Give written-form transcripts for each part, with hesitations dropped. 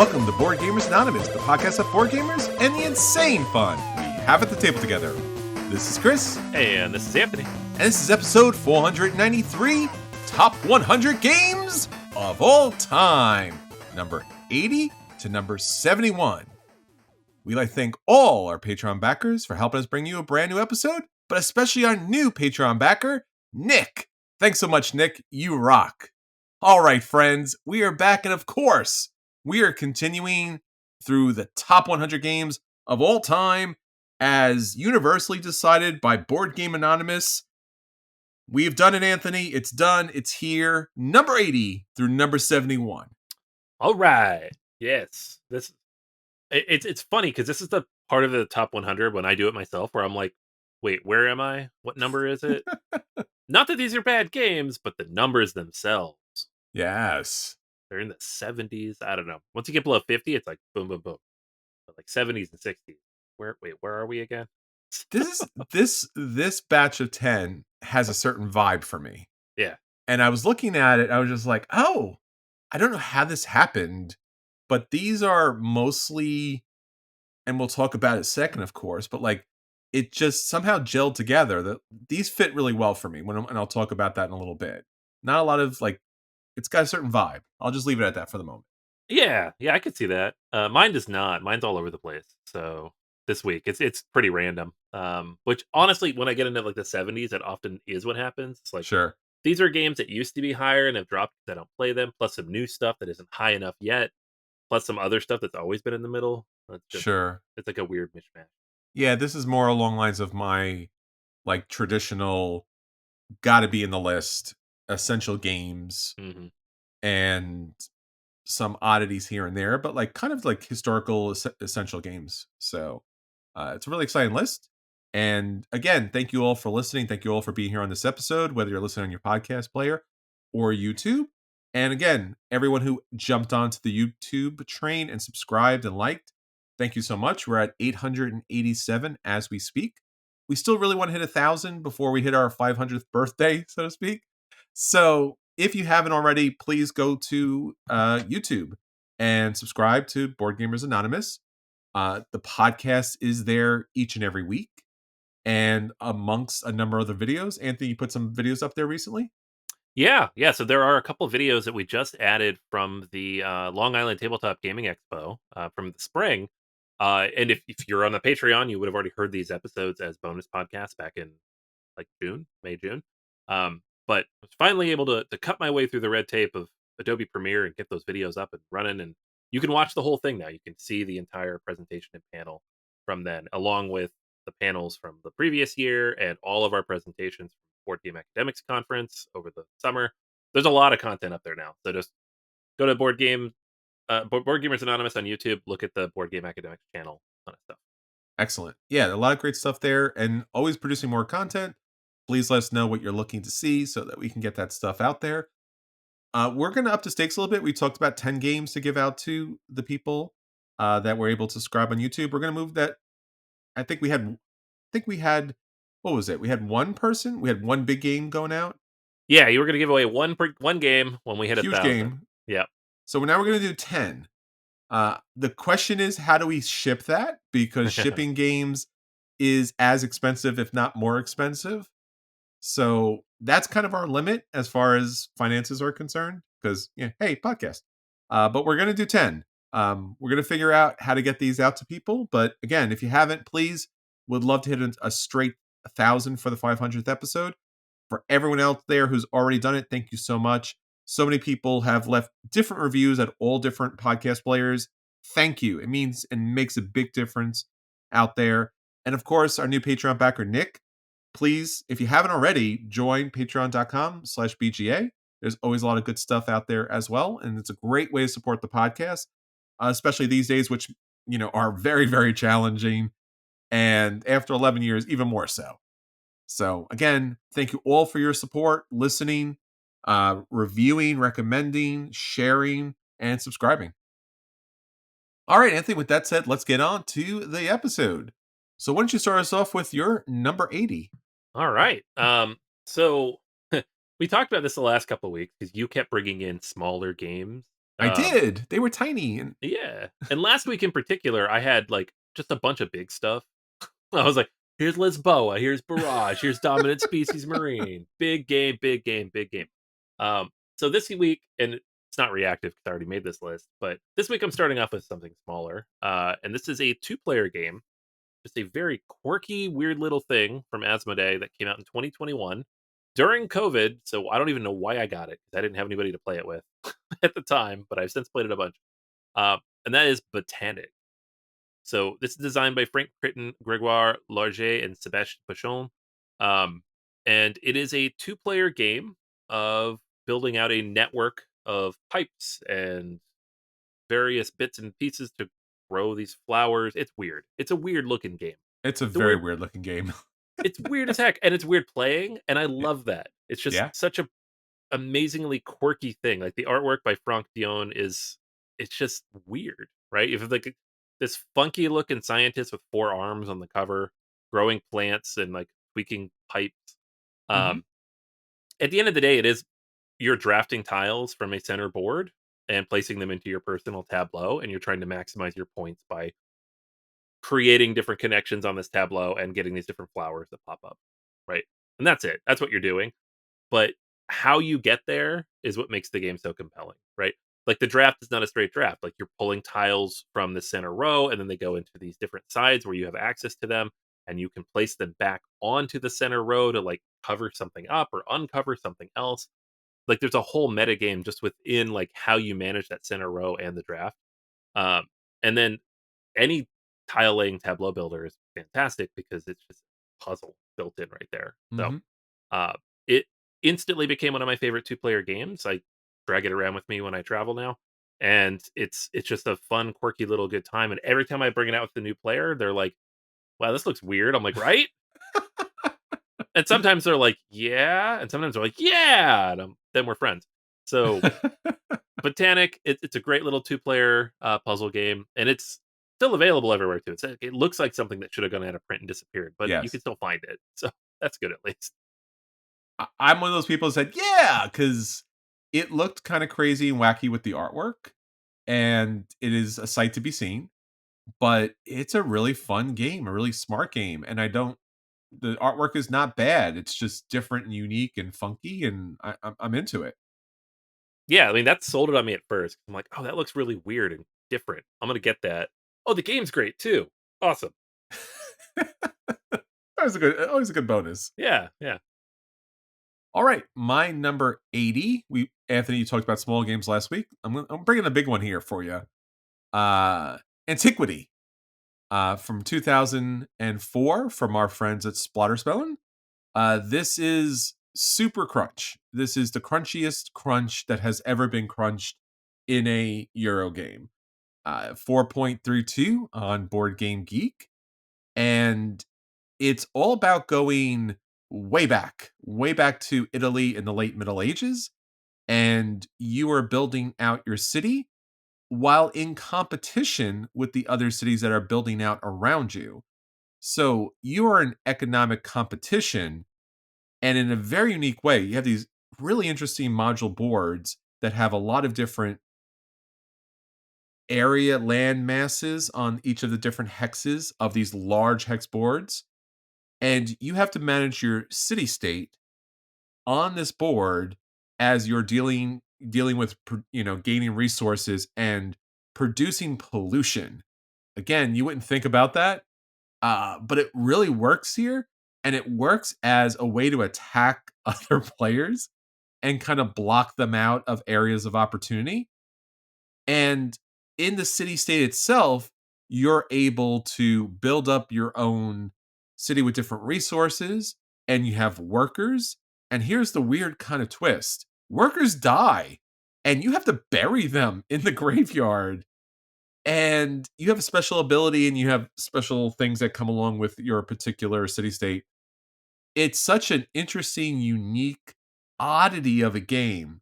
Welcome to Board Gamers Anonymous, the podcast of board gamers and the insane fun we have at the table together. This is Chris. And this is Anthony. And this is episode 493, Top 100 Games of All Time, number 80 to number 71. We'd like to thank all our Patreon backers for helping us bring you a brand new episode, but especially our new Patreon backer, Nick. Thanks so much, Nick. You rock. All right, friends, we are back, and of course, we are continuing through the top 100 games of all time as universally decided by Board Game Anonymous. We've done it, Anthony. It's done. It's here. Number 80 through number 71. All right. Yes. It's funny because this is the part of the top 100 when I do it myself where I'm like, wait, where am I? What number is it? Not that these are bad games, but the numbers themselves. Yes. They're in the 70s. I don't know. Once you get below 50, it's like boom, boom, boom. But like 70s and 60s. Where are we again? This batch of 10 has a certain vibe for me. Yeah. And I was looking at it, I was just like, oh, I don't know how this happened, but these are mostly, and we'll talk about it in a second, of course, but like it just somehow gelled together. That these fit really well for me, and I'll talk about that in a little bit. Not a lot of like, it's got a certain vibe. I'll just leave it at that for the moment. Yeah, I could see that. Mine does not. Mine's all over the place. So this week, it's pretty random. Which honestly, when I get into like the 70s, that often is what happens. It's like, Sure. these are games that used to be higher and have dropped because I don't play them, plus some new stuff that isn't high enough yet, plus some other stuff that's always been in the middle. Sure. It's like a weird mishmash. Yeah, this is more along lines of my like traditional gotta be in the list, essential games, Mm-hmm. and some oddities here and there, but like kind of like historical essential games. So it's a really exciting list. And again, thank you all for listening. Thank you all for being here on this episode, whether you're listening on your podcast player or YouTube. And again, everyone who jumped onto the YouTube train and subscribed and liked, thank you so much. We're at 887 as we speak. We still really want to hit 1,000 before we hit our 500th birthday, so to speak. So if you haven't already, please go to YouTube and subscribe to Board Gamers Anonymous. The podcast is there each and every week. And amongst a number of the videos, Anthony, you put some videos up there recently? Yeah. So there are a couple of videos that we just added from the Long Island Tabletop Gaming Expo from the spring. And if you're on the Patreon, you would have already heard these episodes as bonus podcasts back in like May, June. But I was finally able to cut my way through the red tape of Adobe Premiere and get those videos up and running. And you can watch the whole thing now. You can see the entire presentation and panel from then, along with the panels from the previous year and all of our presentations from Board Game Academics Conference over the summer. There's a lot of content up there now. So just go to Board Gamers Anonymous on YouTube. Look at the Board Game Academics channel. Ton of stuff. Excellent. Yeah, a lot of great stuff there and always producing more content. Please let us know what you're looking to see so that we can get that stuff out there. We're going to up the stakes a little bit. We talked about 10 games to give out to the people that were able to subscribe on YouTube. We're going to move that. I think we had, what was it? We had one person. We had one big game going out. Yeah, you were going to give away one game when we hit Huge 1,000. game. Yeah. So now we're going to do 10. The question is, how do we ship that? Because shipping games is as expensive, if not more expensive. So that's kind of our limit as far as finances are concerned. Because, hey, podcast. But we're going to do 10. We're going to figure out how to get these out to people. But again, if you haven't, please, would love to hit a straight 1,000 for the 500th episode. For everyone else there who's already done it, thank you so much. So many people have left different reviews at all different podcast players. Thank you. It means and makes a big difference out there. And of course, our new Patreon backer, Nick, please, if you haven't already, join patreon.com/BGA. There's always a lot of good stuff out there as well. And it's a great way to support the podcast, especially these days, which, are very, very challenging. And after 11 years, even more so. So again, thank you all for your support, listening, reviewing, recommending, sharing, and subscribing. All right, Anthony, with that said, let's get on to the episode. So why don't you start us off with your number 80? All right. So we talked about this the last couple of weeks because you kept bringing in smaller games I Um, did. They were tiny and yeah, and last week in particular, I had, like, just a bunch of big stuff. I was like, "Here's Lisboa, here's Barrage, here's Dominant Species Marine. Big game, big game, big game." So this week, and it's not reactive because I already made this list, but this week I'm starting off with something smaller, and this is a two-player game. Just a very quirky, weird little thing from Asmodee that came out in 2021 during COVID, so I don't even know why I got it because I didn't have anybody to play it with at the time, but I've since played it a bunch. And that is Botanic. So this is designed by Frank Crichton, Gregoire Larget, and Sébastien Pachon. Um, and it is a two-player game of building out a network of pipes and various bits and pieces to grow these flowers. It's weird. It's a weird looking game. it's a It's a very weird. weird looking game. It's weird as heck, and it's weird playing, and I love that. It's just Yeah. such a amazingly quirky thing. Like the artwork by Franck Dion is it's just weird, right? If it's like this funky looking scientist with four arms on the cover, growing plants and like tweaking pipes. Mhm. Um, at the end of the day, it is you're drafting tiles from a center board and placing them into your personal tableau, and you're trying to maximize your points by creating different connections on this tableau and getting these different flowers that pop up, right? And that's it. That's what you're doing. But how you get there is what makes the game so compelling, right? Like the draft is not a straight draft. Like you're pulling tiles from the center row and then they go into these different sides where you have access to them and you can place them back onto the center row to like cover something up or uncover something else. Like there's a whole meta game just within like how you manage that center row and the draft. Um, and then any tile laying tableau builder is fantastic because it's just puzzle built in right there. So Mhm. uh, it instantly became one of my favorite two-player games. I drag it around with me when I travel now, and it's just a fun, quirky little good time. And every time I bring it out with the new player, they're like, "Wow, this looks weird." I'm like, "Right?" And sometimes they're like, "Yeah," and sometimes they're like, "Yeah," and then we're friends. So Botanic, it's a great little two-player puzzle game, and it's still available everywhere too. It looks like something that should have gone out of print and disappeared, but you can Yes. still find it. So that's good at least. I'm one of those people who said, "Yeah," because it looked kinda crazy and wacky with the artwork, and it is a sight to be seen, but it's a really fun game, a really smart game, and I don't the artwork is not bad, it's just different and unique and funky, and I'm into it. Yeah, I mean, that sold it on me at first. I'm like, "Oh, that looks really weird and different. I'm gonna get that. Oh, the game's great too. Awesome." Always a good bonus. Yeah, yeah. All right, my number 80, we Anthony, you talked about small games last week. I'm bringing a big one here for you. Uh, Antiquity, from 2004 from our friends at Splatterstone. This is Super Crunch. This is the crunchiest crunch that has ever been crunched in a Euro game. 4.32 on Board Game Geek. And it's all about going way back to Italy in the late Middle Ages. And you are building out your city while in competition with the other cities that are building out around you. So you are in economic competition. And in a very unique way, you have these really interesting module boards that have a lot of different area land masses on each of the different hexes of these large hex boards. And you have to manage your city state on this board as you're dealing with gaining resources and producing pollution. Again, you wouldn't think about that, but it really works here, and it works as a way to attack other players and kind of block them out of areas of opportunity. And in the city state itself, you're able to build up your own city with different resources, and you have workers. And here's the weird kind of twist: workers die, and you have to bury them in the graveyard. And you have a special ability, and you have special things that come along with your particular city state. It's such an interesting, unique oddity of a game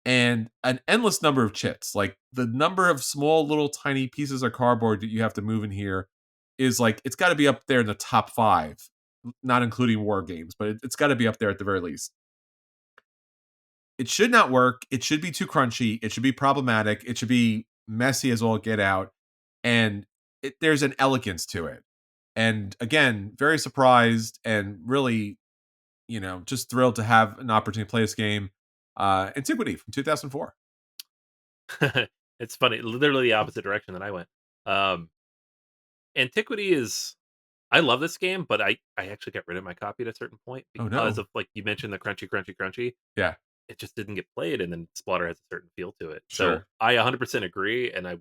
and an endless number of chits. Like the number of small little tiny pieces of cardboard that you have to move in here is like it's got to be up there in the top 5, not including war games, but it's got to be up there at the very least. it should not work. It should be too crunchy. It should be problematic. It should be messy as all get out. And there's an elegance to it. And again, very surprised and really, just thrilled to have an opportunity to play this game. Antiquity from 2004. It's funny, literally the opposite direction that I went. Um, Antiquity is I love this game, but I actually got rid of my copy at a certain point Oh because no. of, like, you mentioned the crunchy, crunchy, crunchy. Yeah, It just didn't get played, and then Splotter has a certain feel to it. So, sure. I 100% agree, and I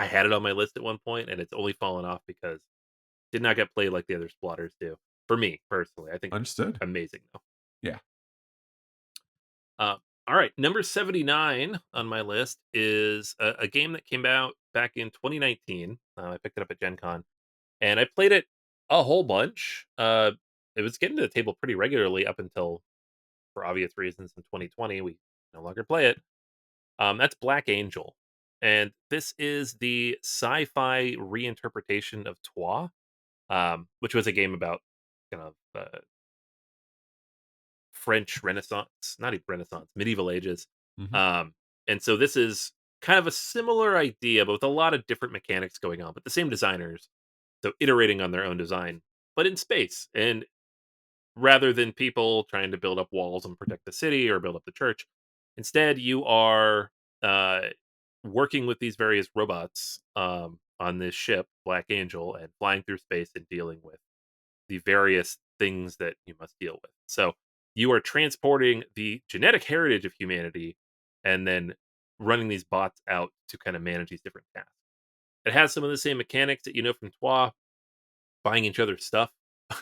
had it on my list at one point, and it's only fallen off because did not get played like the other Splotters do. For me, personally, I think it's Understood. amazing, though. Yeah. Uh, alright, number 79 on my list is a game that came out back in 2019. I picked it up at Gen Con, and I played it a whole bunch. It was getting to the table pretty regularly up until, for obvious reasons, in 2020, we no longer play it. That's Black Angel, and this is the sci-fi reinterpretation of Twa, which was a game about kind of French Renaissance, not even Renaissance, medieval ages. Hmm. Um, and so this is kind of a similar idea, but with a lot of different mechanics going on, but the same designers, so iterating on their own design, but in space. And rather than people trying to build up walls and protect the city or build up the church, instead you are uh, working with these various robots on this ship, Black Angel, and flying through space and dealing with the various things that you must deal with. So you are transporting the genetic heritage of humanity and then running these bots out to kind of manage these different tasks. It has some of the same mechanics that you know from Twa, buying each other's stuff,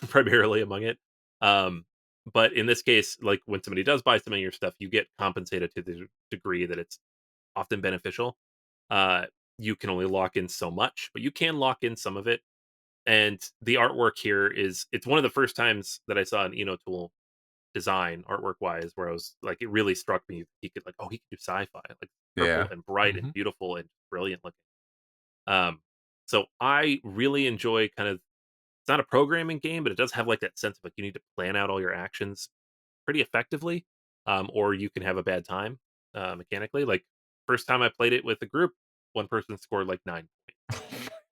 primarily among it. Um, but in this case, like when somebody does buy some of your stuff, you get compensated to the degree that it's often beneficial. Uh, you can only lock in so much, but you can lock in some of it. And the artwork here is it's one of the first times that I saw an Eno Tool design artwork wise where I was like it really struck me he could like, oh, he could do sci-fi, like purple Yeah. and bright and Hmm. beautiful and brilliant looking. Um so I really enjoy kind of it's not a programming game, but it does have like that sense of like you need to plan out all your actions pretty effectively. Or you can have a bad time mechanically. Like first time I played it with a group, one person scored like 9.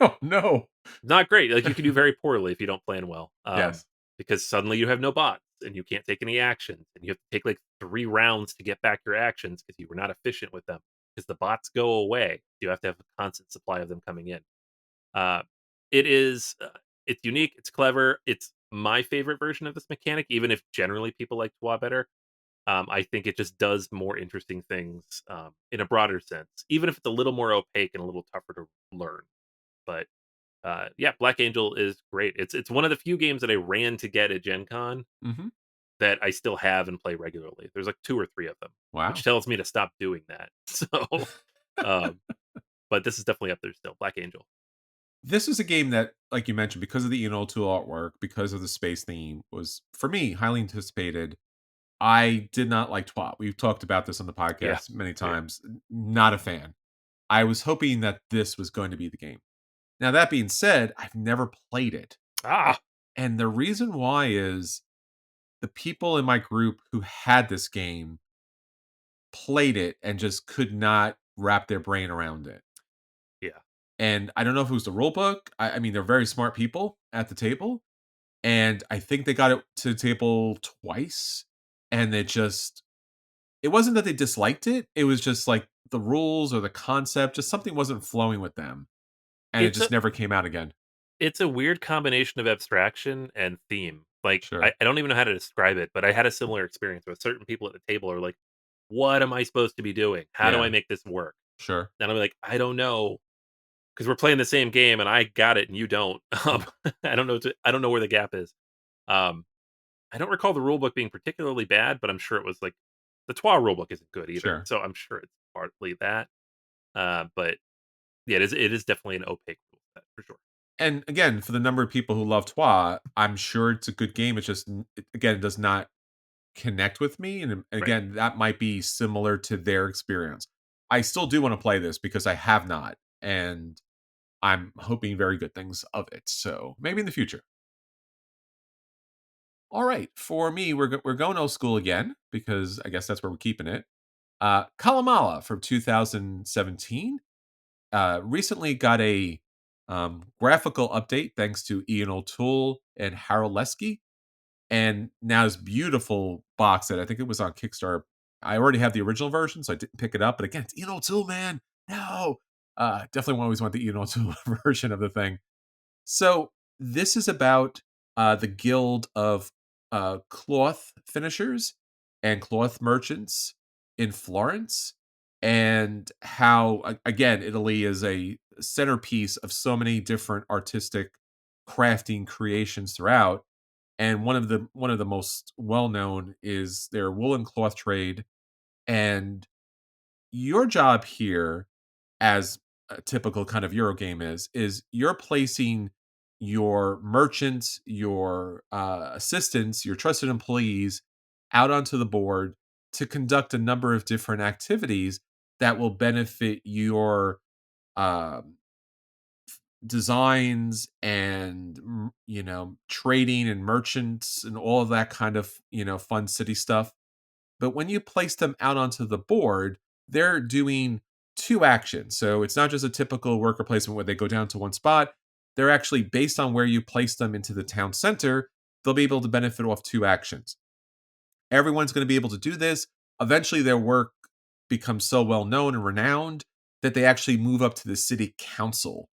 Oh no. Not great. Like you can do very poorly if you don't plan well, Yes. because suddenly you have no bots and you can't take any actions, and you have to take like 3 rounds to get back your actions because you were not efficient with them. Because the bots go away, you have to have a constant supply of them coming in. Uh, it is it's unique, it's clever, it's my favorite version of this mechanic, even if generally people like Twa better. I think it just does more interesting things in a broader sense, even if it's a little more opaque and a little tougher to learn. But yeah, Black Angel is great. It's one of the few games that I ran to get at Gen Con Hmm. that I still have and play regularly. There's like 2 or 3 of them, which Wow. tells me to stop doing that. So, um, but this is definitely up there still, Black Angel. This is a game that, like you mentioned, because of the Tool artwork, because of the space theme, was for me highly anticipated. I did not like Twat. We've talked about this on the Yeah. podcast many Oh, yeah. times. Not a fan. I was hoping that this was going to be the game. Now, that being said, I've never played it. Ah! And the reason why is the people in my group who had this game played it and just could not wrap their brain around it. Yeah. And I don't know if it was the rule book. I mean, they're very smart people at the table. And I think they got it to the table twice. And it wasn't that they disliked it. It was just like the rules or the concept, just something wasn't flowing with them. And it It's just a never came out again. it's a weird combination of abstraction and theme. Like, Sure. I don't even know how to describe it, but I had a similar experience with certain people at the table are like, "What am I supposed to be doing? How do I Yeah. make this work?" Sure. And I'm like, "I don't know." 'Cause we're playing the same game and I got it and you don't. I don't know where the gap is. Um, I don't recall the rule book being particularly bad, but I'm sure it was like the TWA rule book isn't good either, Sure. so I'm sure it's partly that. But yeah, it is definitely an opaque rule set for sure. And again, for the number of people who love Twa, I'm sure it's a good game. It's just again, it does not connect with me. And Right. again, that might be similar to their experience. I still do want to play this because I have not, and I'm hoping very good things of it. So maybe in the future. All right, for me, we're going old school again because I guess that's where we're keeping it. Kalamala from 2017 recently got a graphical update thanks to Ian O'Toole and Harold Lesky, and now this beautiful box set. I think it was on Kickstarter. I already have the original version, so I didn't pick it up. But again, it's Ian O'Toole, man. No, definitely always want the Ian O'Toole version of the thing. So this is about the guild of cloth finishers and cloth merchants in Florence, and how again Italy is a centerpiece of so many different artistic crafting creations throughout. And one of the most well known is their woolen cloth trade. And your job here, as a typical kind of Euro game is you're placing your merchants, your assistants, your trusted employees out onto the board to conduct a number of different activities that will benefit your um, designs and trading and merchants and all of that kind of fun city stuff. But when you place them out onto the board, they're doing two actions. So it's not just a typical worker placement where they go down to one spot. They're actually based on where you place them into the town center, they'll be able to benefit off two actions. Everyone's going to be able to do this. Eventually, their work becomes so well known and renowned that they actually move up to the city council.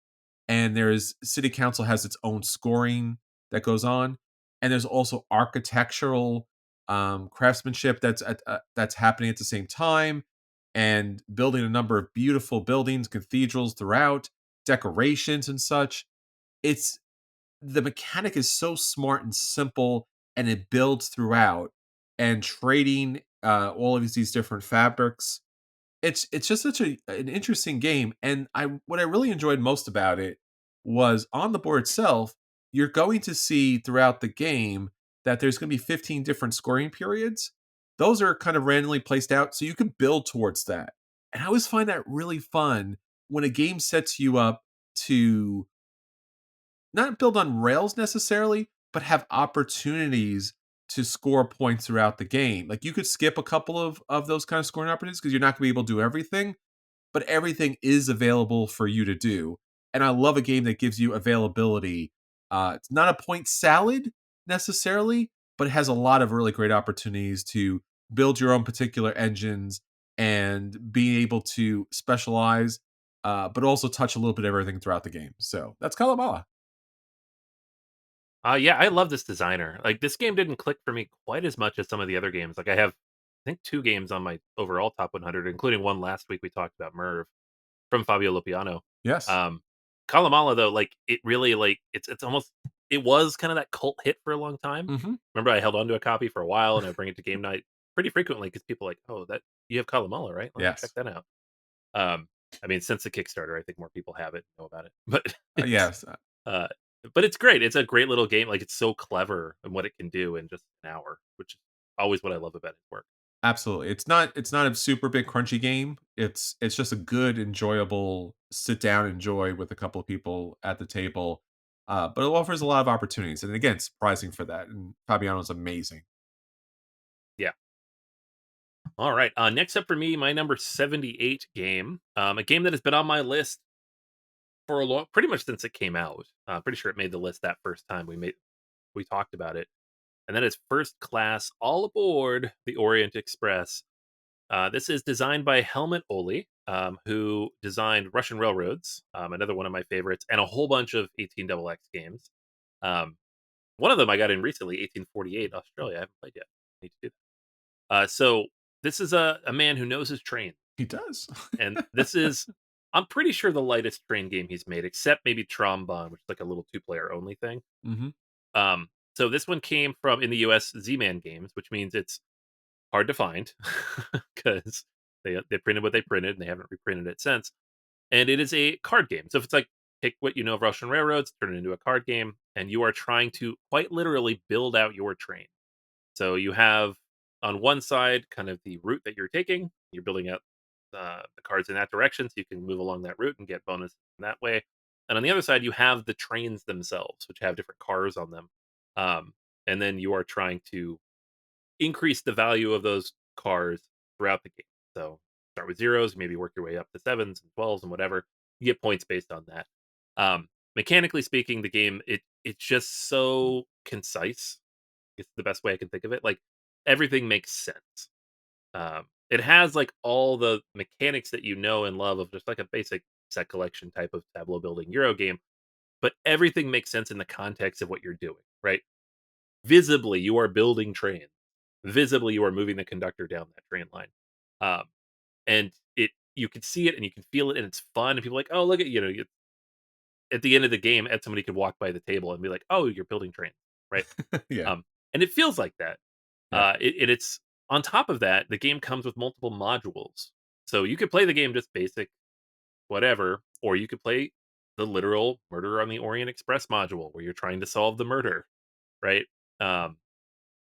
And there's city council has its own scoring that goes on, and there's also architectural craftsmanship that's happening at the same time, and building a number of beautiful buildings, cathedrals throughout, decorations and such. It's the mechanic is so smart and simple, and it builds throughout, and trading all of these different fabrics, it's just such an interesting game. And I what I really enjoyed most about it was on the board itself, you're going to see throughout the game that there's going to be 15 different scoring periods. Those are kind of randomly placed out so you can build towards that. And I always find that really fun when a game sets you up to not build on rails necessarily, but have opportunities to score points throughout the game. Like you could skip a couple of those kind of scoring opportunities because you're not going to be able to do everything, but everything is available for you to do. And I love a game that gives you availability. It's not a point salad necessarily, but it has a lot of really great opportunities to build your own particular engines and be able to specialize, but also touch a little bit of everything throughout the game. So that's Kalamala. Yeah, I love this designer. Like this game didn't click for me quite as much as some of the other games. Like I have, I think, 2 games on my overall top 100, including one last week we talked about, Merv from Fabio Lupiano. Yes. Um, Kalamala though, like it really like it's almost it was kind of that cult hit for a long time. Hmm. Remember, I held on to a copy for a while, and I bring it to game night pretty frequently because people are like, oh, that you have Kalamala, right? Let me check Yes. that out. Um, I mean, since the Kickstarter, I think more people have it, know about it, but it's Yes. uh, but it's great. It's a great little game. Like it's so clever and what it can do in just an hour, which is always what I love about its work. Absolutely. It's not a super big crunchy game. It's just a good, enjoyable sit down enjoy with a couple of people at the table. But it offers a lot of opportunities. And again, surprising for that. And Fabiano's amazing. Yeah. All right. Next up for me, my number 78 game. A game that has been on my list for a long, pretty much since it came out. Pretty sure it made the list that first time we talked about it, and that is First Class All Aboard the Orient Express. This is designed by Helmut Oli, who designed Russian Railroads, another one of my favorites, and a whole bunch of 18XX games. Um, one of them I got in recently, 1848 Australia. I haven't played yet. I need to do that. So this is a man who knows his train, He does. and this is I'm pretty sure the lightest train game he's made, except maybe Trombone, which is like a little two-player only thing. Hmm. Um, so this one came from in the US Z-Man Games, which means it's hard to find because they printed what they printed and they haven't reprinted it since. And it is a card game. So if it's like take what you know of Russian railroads, turn it into a card game, and you are trying to quite literally build out your train. So you have on one side kind of the route that you're taking. You're building out the cards in that direction, so you can move along that route and get bonus that way. And on the other side, you have the trains themselves, which have different cars on them. Um, and then you are trying to increase the value of those cars throughout the game. So start with zeros, maybe work your way up to sevens and 12s and whatever. You get points based on that. Mechanically speaking, the game it's just so concise. It's the best way I can think of it. Like everything makes sense. It has like all the mechanics that you know and love of just like a basic set collection type of tableau building Euro game, but everything makes sense in the context of what you're doing, right? Visibly, you are building trains. Visibly, you are moving the conductor down that train line. Um, and you can see it and you can feel it and it's fun. And people are like, oh, look at, at the end of the game, somebody could walk by the table and be like, oh, you're building trains, right? Yeah. And it feels like that. Yeah. It's on top of that, the game comes with multiple modules. So you could play the game just basic, whatever, or you could play the literal Murder on the Orient Express module where you're trying to solve the murder, right? Um,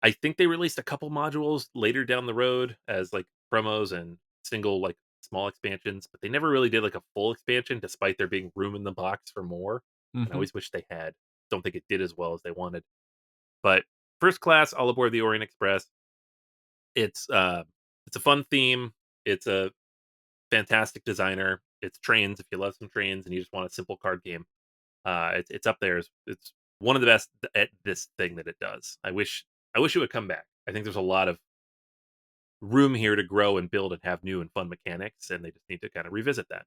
I think they released a couple modules later down the road as like promos and single like small expansions, but they never really did like a full expansion despite there being room in the box for more. And I Hmm. always wish they had. Don't think it did as well as they wanted. But First Class, All Aboard the Orient Express. It's a fun theme. It's a fantastic designer. It's trains. If you love some trains and you just want a simple card game, it's up there. It's one of the best at this thing that it does. I wish it would come back. I think there's a lot of room here to grow and build and have new and fun mechanics, and they just need to kind of revisit that.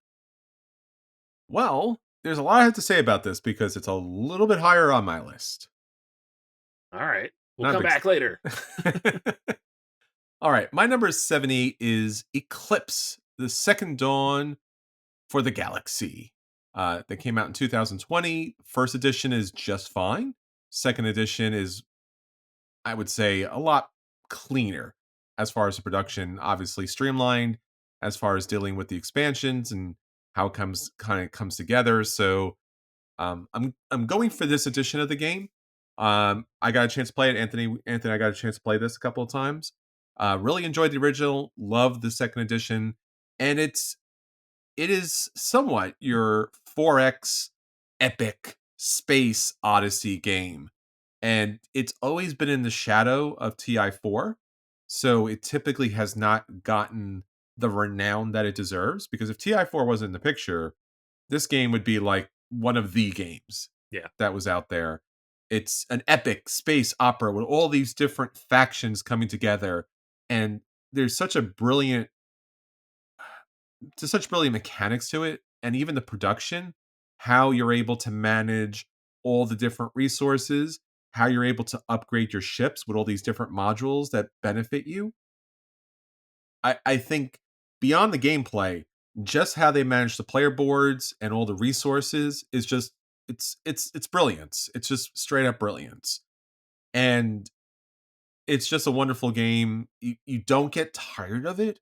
Well, there's a lot I have to say about this because it's a little bit higher on my list. All right, we'll Not a come big. back later. All right, my number 70 is Eclipse, the Second Dawn for the Galaxy. That came out in 2020. First edition is just fine. Second edition is, I would say, a lot cleaner as far as the production, obviously streamlined as far as dealing with the expansions and how it comes together. So I'm going for this edition of the game. I got a chance to play it. Anthony, I got a chance to play this a couple of times. Really enjoyed the original. Love the second edition, and it is somewhat your 4X epic space odyssey game, and it's always been in the shadow of TI4, so it typically has not gotten the renown that it deserves. Because if TI4 wasn't in the picture, this game would be like one of the games Yeah, that was out there. It's an epic space opera with all these different factions coming together, and there's such brilliant mechanics to it, and even the production, how you're able to manage all the different resources, how you're able to upgrade your ships with all these different modules that benefit you. I think beyond the gameplay, just how they manage the player boards and all the resources is just it's brilliance. It's just straight up brilliance. And it's just a wonderful game. You don't get tired of it.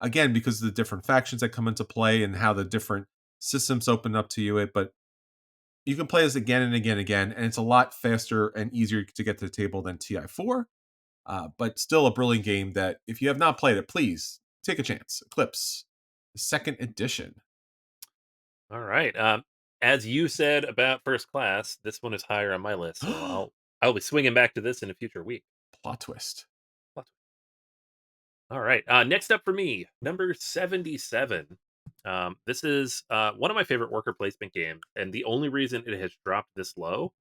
Again, because of the different factions that come into play and how the different systems open up to you, but you can play this again and again and again, and it's a lot faster and easier to get to the table than TI4. But still a brilliant game that if you have not played it, please take a chance. Eclipse, the second edition. all right. As you said about First Class, this one is higher on my list, so I'll be swinging back to this in a future week. Plot twist. All right. Next up for me, number 77. This is one of my favorite worker placement games, and the only reason it has dropped this low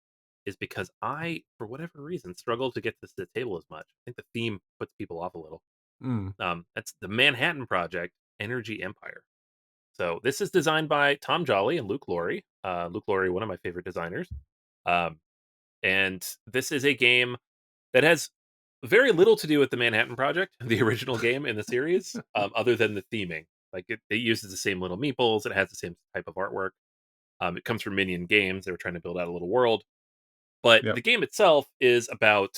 is because I, for whatever reason, struggle to get this to the table as much. I think the theme puts people off a little. Mm. That's the Manhattan Project Energy Empire. So this is designed by Tom Jolly and Luke Laurie. Luke Laurie, one of my favorite designers. Um, and this is a game that has very little to do with the Manhattan Project, the original game in the series, other than the theming. Like it uses the same little meeples. It has the same type of artwork. It comes from Minion Games. They were trying to build out a little world, but Yep. the game itself is about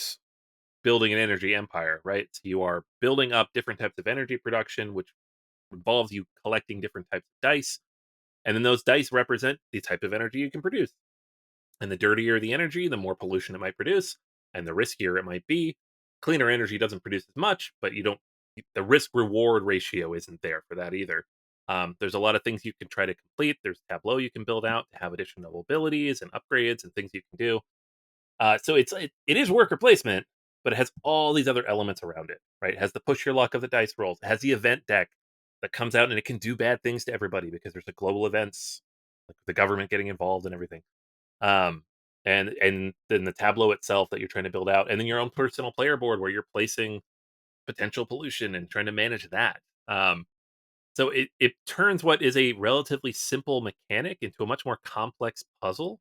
building an energy empire, right? So you are building up different types of energy production, which involves you collecting different types of dice, and then those dice represent the type of energy you can produce. And the dirtier the energy, the more pollution it might produce, and the riskier it might be. Cleaner energy doesn't produce as much, but you don't. The risk reward ratio isn't there for that either. There's a lot of things you can try to complete. There's Tableau you can build out to have additional abilities and upgrades and things you can do. So it is worker placement, but it has all these other elements around it, right? It has the push your luck of the dice rolls. It has the event deck that comes out and it can do bad things to everybody because there's a global events, like the government getting involved and everything. Um, and then the tableau itself that you're trying to build out, and then your own personal player board where you're placing potential pollution and trying to manage that. So it turns what is a relatively simple mechanic into a much more complex puzzle,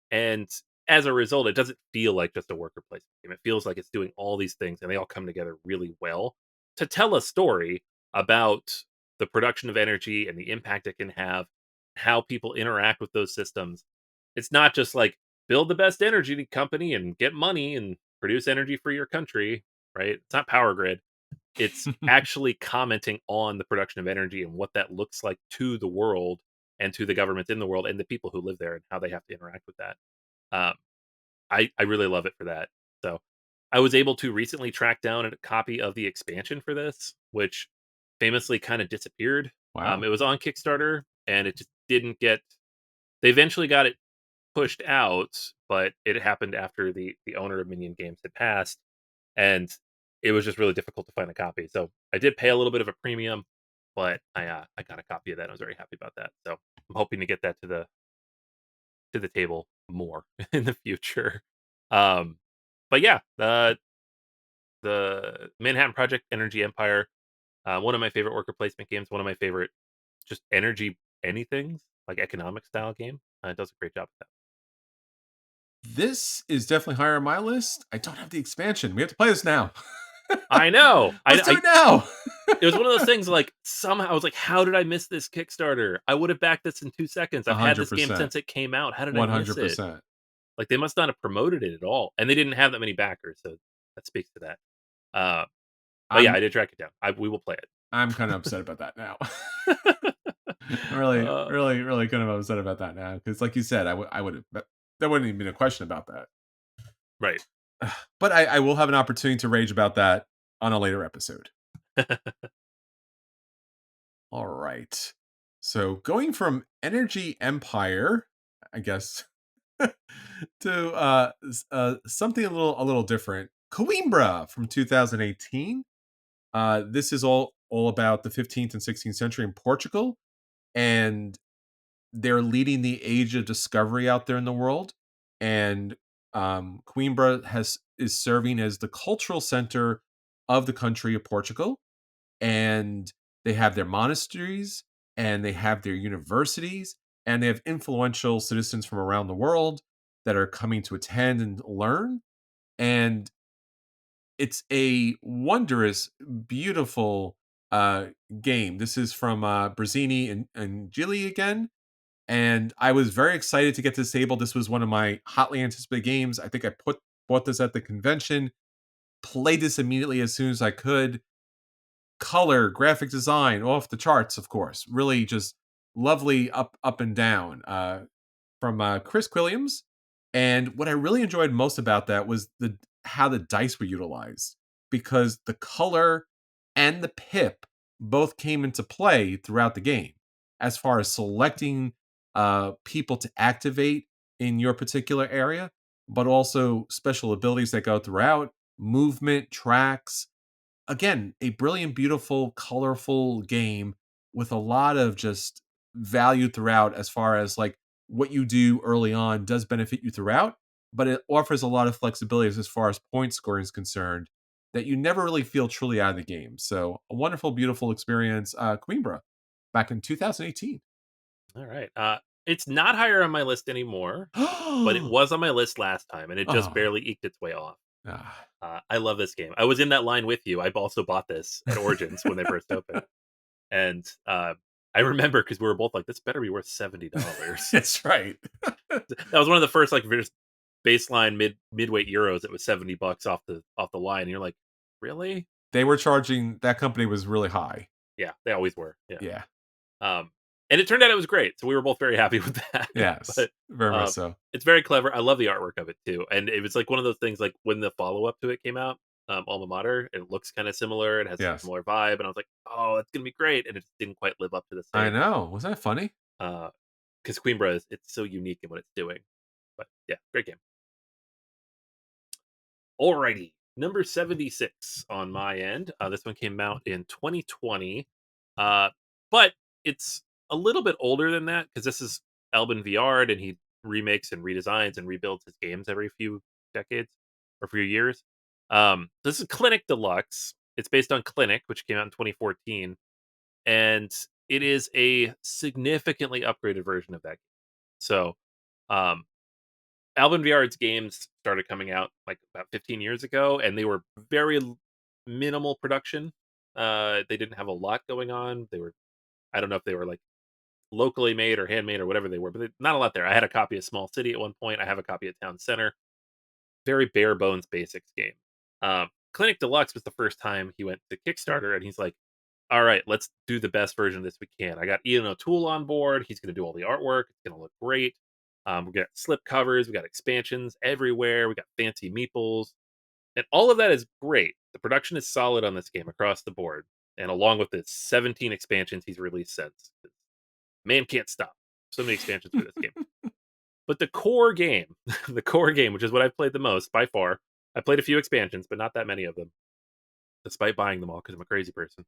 and as a result, it doesn't feel like just a worker placement game. It feels like it's doing all these things, and they all come together really well to tell a story about the production of energy and the impact it can have, how people interact with those systems. It's not just like build the best energy company and get money and produce energy for your country, right? It's not power grid. It's actually commenting on the production of energy and what that looks like to the world and to the governments in the world and the people who live there and how they have to interact with that. Um, I really love it for that. So I was able to recently track down a copy of the expansion for this, which famously kind of disappeared. Wow. It was on Kickstarter and it just didn't get. They eventually got it pushed out, but it happened after the owner of Minion Games had passed, and it was just really difficult to find a copy. So I did pay a little bit of a premium, but I got a copy of that. And I was very happy about that. So I'm hoping to get that to the table more in the future. Um, but yeah, the Manhattan Project Energy Empire, one of my favorite worker placement games, one of my favorite just energy anythings like economic style game. It does a great job with This is definitely higher on my list. I don't have the expansion. We have to play this now. that. I know. Let's do it now. It was one of those things like somehow I was like, how did I miss this Kickstarter? I would have backed this in 2 seconds. I've had this game 100%. since it came out. How did I miss it? 100%. Like they must not have promoted it at all, and they didn't have that many backers, so that speaks to that. Uh, but yeah, I'm I did track it down. We will play I'm kind of upset about that now. it. Really, uh, really, really kind of upset about that now because, like you said, I would have. There wouldn't even been a question about that. right. But I will have an opportunity to rage about that on a later episode. All right. So going from Energy Empire, I guess, to something a little different. Coimbra from 2018. This is all about the 15th and 16th century in Portugal, and they're leading the age of discovery out there in the world. And Coimbra is serving as the cultural center of the country of Portugal, and they have their monasteries and they have their universities and they have influential citizens from around the world that are coming to attend and learn. And it's a wondrous, beautiful uh, game. This is from Brazzini and Gilly again. And I was very excited to get this table. This was one of my hotly anticipated games. I think bought this at the convention, played this immediately as soon as I could. Color, graphic design, off the charts, of course. Really just lovely up and down. From Chris Quilliams. And what I really enjoyed most about that was the how the dice were utilized because the color and the pip both came into play throughout the game as far as selecting people to activate in your particular area, but also special abilities that go throughout, movement, tracks, again, a brilliant, beautiful, colorful game with a lot of just value throughout as far as like what you do early on does benefit you throughout, but it offers a lot of flexibility as far as point scoring is concerned that you never really feel truly out of the game. So a wonderful, beautiful experience, Coimbra, back in 2018. All right. It's not higher on my list anymore, but it was on my list last time, and it just Oh, barely eked its way off. ah. I love this game. I was in that line with you. I also bought this at Origins when they first opened, and I remember because we were both like, "This better be worth $70." That's right. That was one of the first like baseline midweight euros. It was $70 off the line. And you're like, really? They were charging, that company was really high. Yeah, they always were. Yeah. Yeah. Um, and it turned out it was great. So we were both very happy with that. Yes. but Very much um, so. it's very clever. I love the artwork of it too. And it was like one of those things like when the follow up to it came out, Alma Mater, it looks kind of similar. It has a Yes. similar vibe. And I was like, oh, it's gonna be great. And it just didn't quite live up to the I same. know. Was that funny? Because Queenbra it's so unique in what it's doing. But yeah, great game. Alrighty, number 76 on my end. This one came out in 2020, uh, but it's a little bit older than that because this is Alban Viard, and he remakes and redesigns and rebuilds his games every few decades or few years. This is Clinic Deluxe. It's based on Clinic, which came out in 2014, and it is a significantly upgraded version of that game. So, um, Alvin Viard's games started coming out like about 15 years ago, and they were very minimal production. They didn't have a lot going on. They were, I don't know if they were like locally made or handmade or whatever they were, but not a lot there. I had a copy of Small City at one point. I have a copy of Town Center. Very bare bones basics game. Clinic Deluxe was the first time he went to Kickstarter, and he's like, all right, let's do the best version of this we can. I got Ian O'Toole on board. He's going to do all the artwork. It's going to look great. We got slip covers. We got expansions everywhere. We got fancy meeples. And all of that is great. The production is solid on this game across the board. And along with the 17 expansions he's released since. Man can't stop. So many expansions for this game. But the core game, the core game, which is what I've played the most by far, I played a few expansions, but not that many of them, despite buying them all because I'm a crazy person,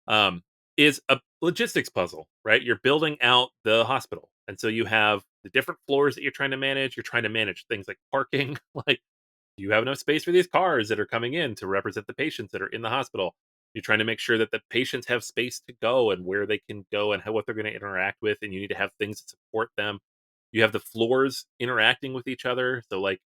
um, is a logistics puzzle, right? You're building out the hospital. And so you have the different floors that you're trying to manage. You're trying to manage things like parking, like, do you have enough space for these cars that are coming in to represent the patients that are in the hospital? You're trying to make sure that the patients have space to go and where they can go and what they're going to interact with. And you need to have things that support them. You have the floors interacting with each other. So, like,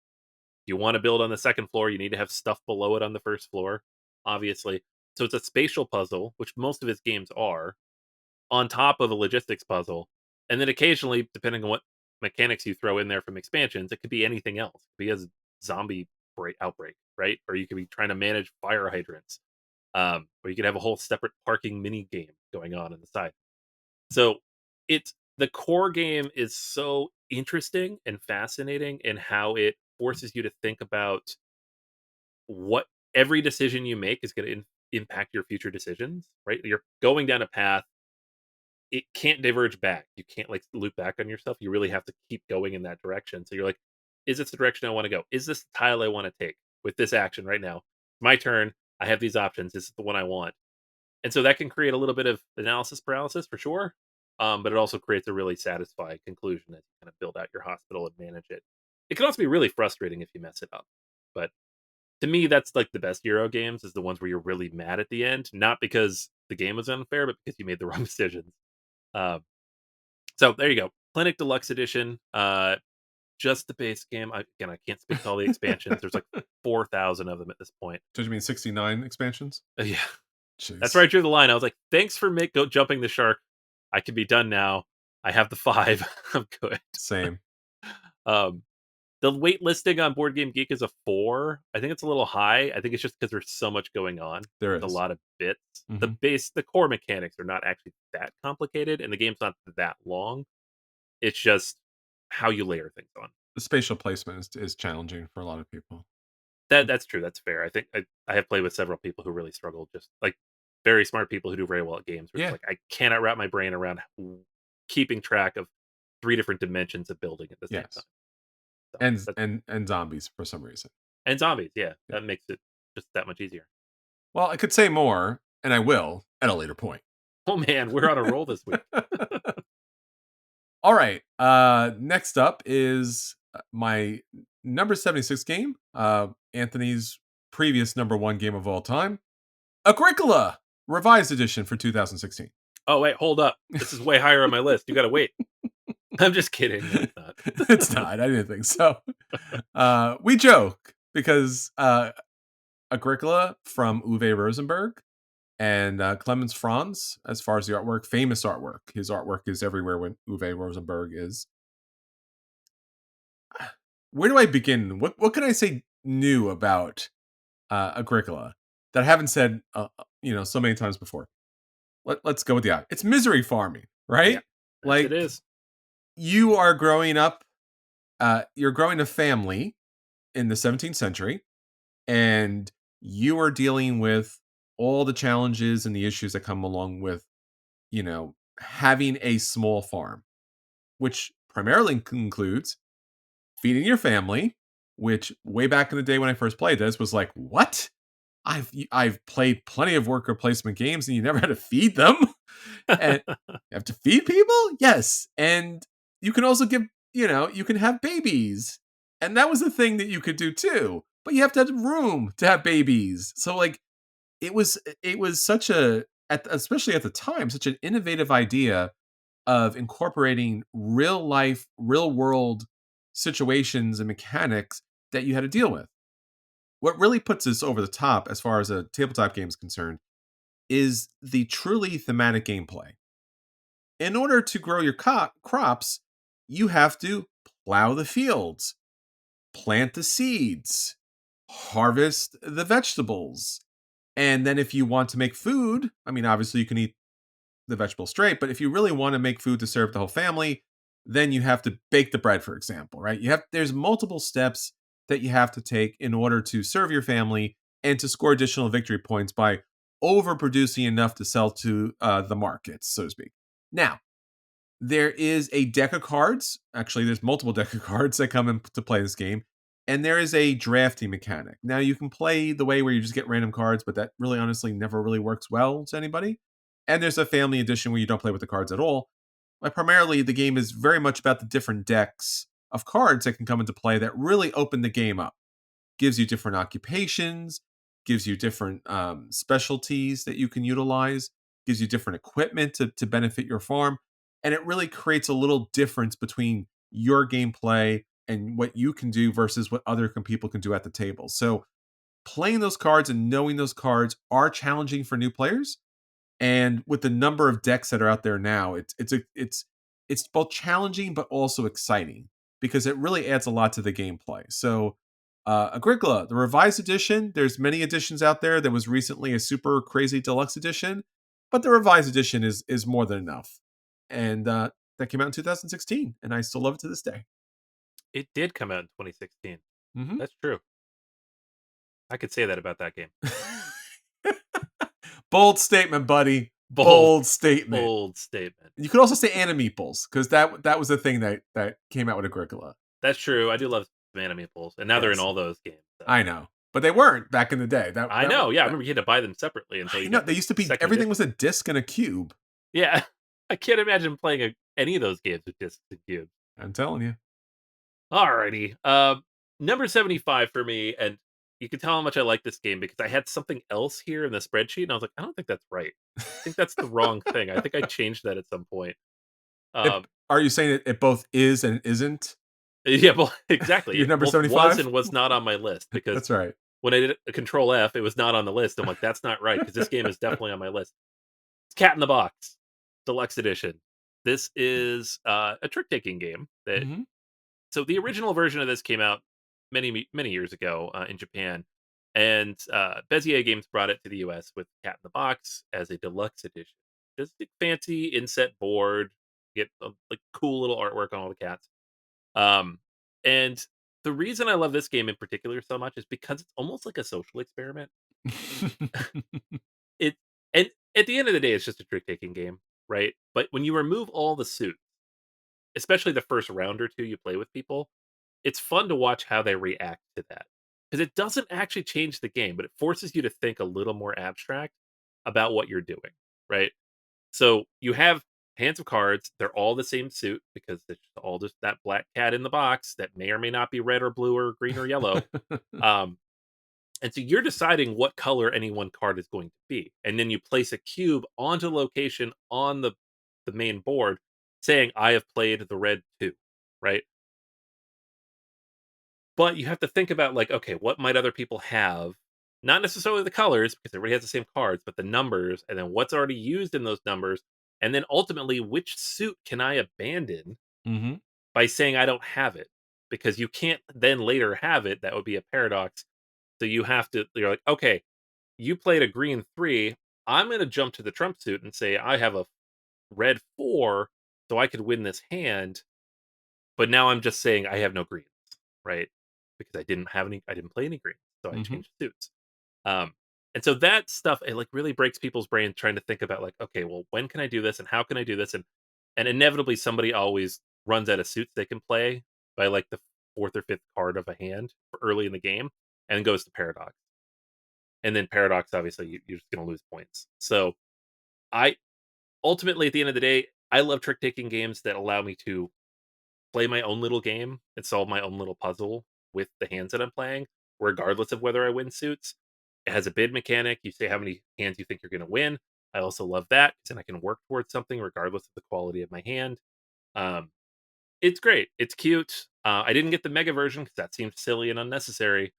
you want to build on the second floor, you need to have stuff below it on the first floor, obviously. So it's a spatial puzzle, which most of his games are, on top of a logistics puzzle. And then occasionally, depending on what mechanics you throw in there from expansions, it could be anything else. It could be a zombie outbreak, right? Or you could be trying to manage fire hydrants. Or you could have a whole separate parking mini game going on the side. So it's the core game is so interesting and fascinating in how it forces you to think about what every decision you make is going to impact your future decisions, right? You're going down a path, it can't diverge back. You can't like loop back on yourself. You really have to keep going in that direction. So you're like, is this the direction I want to go? Is this the tile I want to take with this action right now? My turn. I have these options. This is the one I want. And so that can create a little bit of analysis paralysis for sure. But it also creates a really satisfying conclusion as you kind of build out your hospital and manage it. It can also be really frustrating if you mess it up. But to me, that's like the best Euro games is the ones where you're really mad at the end, not because the game was unfair, but because you made the wrong decisions. Um, so there you go. Clinic Deluxe Edition. Just the base game. Again, I can't speak to all the expansions. There's like 4,000 of them at this point. Did you mean 69 expansions? Yeah. Jeez. That's where I drew the line. I was like, thanks for jumping the shark. I can be done now. I have the 5. I'm good. Same. Um, the wait listing on Board Game Geek is a 4. I think it's a little high. I think it's just because there's so much going on. There There's is a lot of bits. Mhm. The core mechanics are not actually that complicated, and the game's not that long. It's just how you layer things on. The spatial placement is challenging for a lot of people. That's true. That's fair. I think I have played with several people who really struggle, just like very smart people who do very well at games. Where it's Yeah. like I cannot wrap my brain around keeping track of 3 different dimensions of building at the same Yes. time. So And that's and zombies for some reason. and zombies, yeah, Yeah. that makes it just that much easier. Well, I could say more, and I will at a later point. Oh man, we're on a roll this week. All right. Next up is my number 76 game. Anthony's previous number 1 game of all time, Agricola Revised Edition for 2016. Oh wait, hold up. This is way higher on my list. You got to wait. I'm just kidding. No, it's not. It's not. I didn't think so. We joke because Agricola from Uwe Rosenberg and Clemens Franz, as far as the artwork, famous artwork. His artwork is everywhere when Uwe Rosenberg is. Where do I begin? What can I say new about Agricola that I haven't said so many times before? Let's go with the it's misery farming, right? Yeah, Like it is. You are growing up. You're growing a family in the 17th century, and you are dealing with all the challenges and the issues that come along with, having a small farm, which primarily includes feeding your family, which way back in the day when I first played this was like, what? I've played plenty of worker placement games and you never had to feed them. And you have to feed people? Yes. And you can also give, you can have babies. And that was a thing that you could do too. But you have to have room to have babies. So like it was such especially at the time, such an innovative idea of incorporating real life, real world situations and mechanics that you had to deal with. What really puts this over the top as far as a tabletop game is concerned is the truly thematic gameplay. In order to grow your crops, you have to plow the fields, plant the seeds, harvest the vegetables. And then if you want to make food, I mean, obviously you can eat the vegetables straight, but if you really want to make food to serve the whole family, then you have to bake the bread, for example, right? There's multiple steps that you have to take in order to serve your family and to score additional victory points by overproducing enough to sell to the markets, so to speak. Now, there is a deck of cards. Actually, there's multiple deck of cards that come into play this game. And there is a drafting mechanic. Now, you can play the way where you just get random cards, but that really honestly never really works well to anybody. And there's a family edition where you don't play with the cards at all. But primarily, the game is very much about the different decks of cards that can come into play that really open the game up. Gives you different occupations, gives you different specialties that you can utilize, gives you different equipment to benefit your farm. And it really creates a little difference between your gameplay and what you can do versus what other people can do at the table. So playing those cards and knowing those cards are challenging for new players. And with the number of decks that are out there now, it's both challenging but also exciting because it really adds a lot to the gameplay. So Agricola, the revised edition, there's many editions out there. There was recently a super crazy deluxe edition, but the revised edition is more than enough. And that came out in 2016, and I still love it to this day. It did come out in 2016. Mm-hmm. That's true. I could say that about that game. Bold statement, buddy. Bold, Bold statement. bold statement. You could also say Animeeples, because that was the thing that came out with Agricola. That's true. I do love Animeeples, and now they're in Yes. all those games. So. I know, but they weren't back in the day. I know. Yeah, I remember you had to buy them separately until you. know they used to be everything was a disc and a cube. Yeah, I can't imagine playing any of those games with discs and cubes. I'm telling you. Alrighty. Number 75 for me, and you can tell how much I like this game because I had something else here in the spreadsheet, and I was like, I don't think that's right. I think that's the wrong thing. I think I changed that at some point. Are you saying it both is and isn't? Yeah, well, exactly. Your It number both 75? was and was not on my list because That's right. when I did a Control F, it was not on the list. I'm like, that's not right because this game is definitely on my list. It's Cat in the Box Deluxe Edition. This is a trick taking game that. Mhm. So the original version of this came out many years ago in Japan, and Bezier Games brought it to the U.S. with Cat in the Box as a deluxe edition. Just a fancy inset board, get like cool little artwork on all the cats. And the reason I love this game in particular so much is because it's almost like a social experiment. It and at the end of the day, it's just a trick taking game, right? But when you remove all the suits, especially the first round or two you play with people, it's fun to watch how they react to that. Because it doesn't actually change the game, but it forces you to think a little more abstract about what you're doing, right? So you have hands of cards, they're all the same suit because it's all just that black cat in the box that may or may not be red or blue or green or yellow. Um, and so you're deciding what color any one card is going to be. And then you place a cube onto location on the main board saying, I have played the red too, right? But you have to think about like, okay, what might other people have? Not necessarily the colors, because everybody has the same cards, but the numbers, and then what's already used in those numbers, and then ultimately which suit can I abandon Mhm. by saying I don't have it? Because you can't then later have it. That would be a paradox. So you're like, okay, you played a green 3. I'm gonna jump to the Trump suit and say I have a red 4, so I could win this hand. But now I'm just saying I have no greens, right? Because I didn't play any greens, so I Mhm. changed suits. Um, and so that stuff, it like really breaks people's brains trying to think about like, okay, well, when can I do this and how can I do this? And inevitably somebody always runs out of suits they can play by like the fourth or fifth card of a hand early in the game, and goes to Paradox. And then Paradox, obviously, you're just going to lose points. So I ultimately, at the end of the day, I love trick taking games that allow me to play my own little game and solve my own little puzzle with the hands that I'm playing, regardless of whether I win suits. It has a bid mechanic. You say how many hands you think you're going to win. I also love that because then I can work towards something regardless of the quality of my hand. Um, it's great. It's cute. I didn't get the mega version because that seemed silly and unnecessary.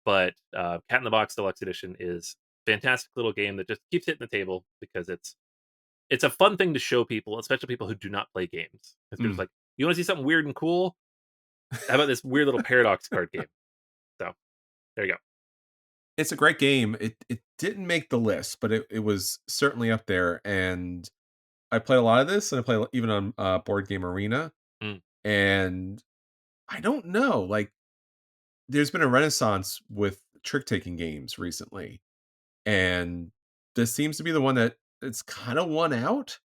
But Cat in the Box Deluxe Edition is a fantastic little game that just keeps hitting the table because it's a fun thing to show people, especially people who do not play games. It's just Mm. like, you want to see something weird and cool? How about this weird little Paradox card game? So there you go. It's a great game. It didn't make the list, but it was certainly up there. And I play a lot of this, and I play even on Board Game Arena. Mm, And I don't know, like there's been a renaissance with trick taking games recently, and this seems to be the one that it's kind of won out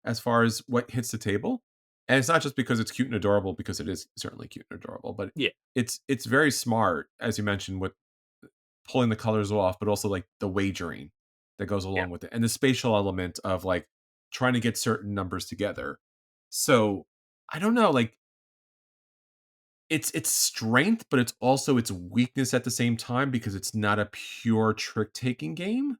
as far as what hits the table. And it's not just because it's cute and adorable, because it is certainly cute and adorable, but yeah, it's very smart, as you mentioned, with pulling the colors off, but also like the wagering that goes yeah, along with it, and the spatial element of like trying to get certain numbers together. So I don't know, like it's strength, but it's also its weakness at the same time because it's not a pure trick taking game.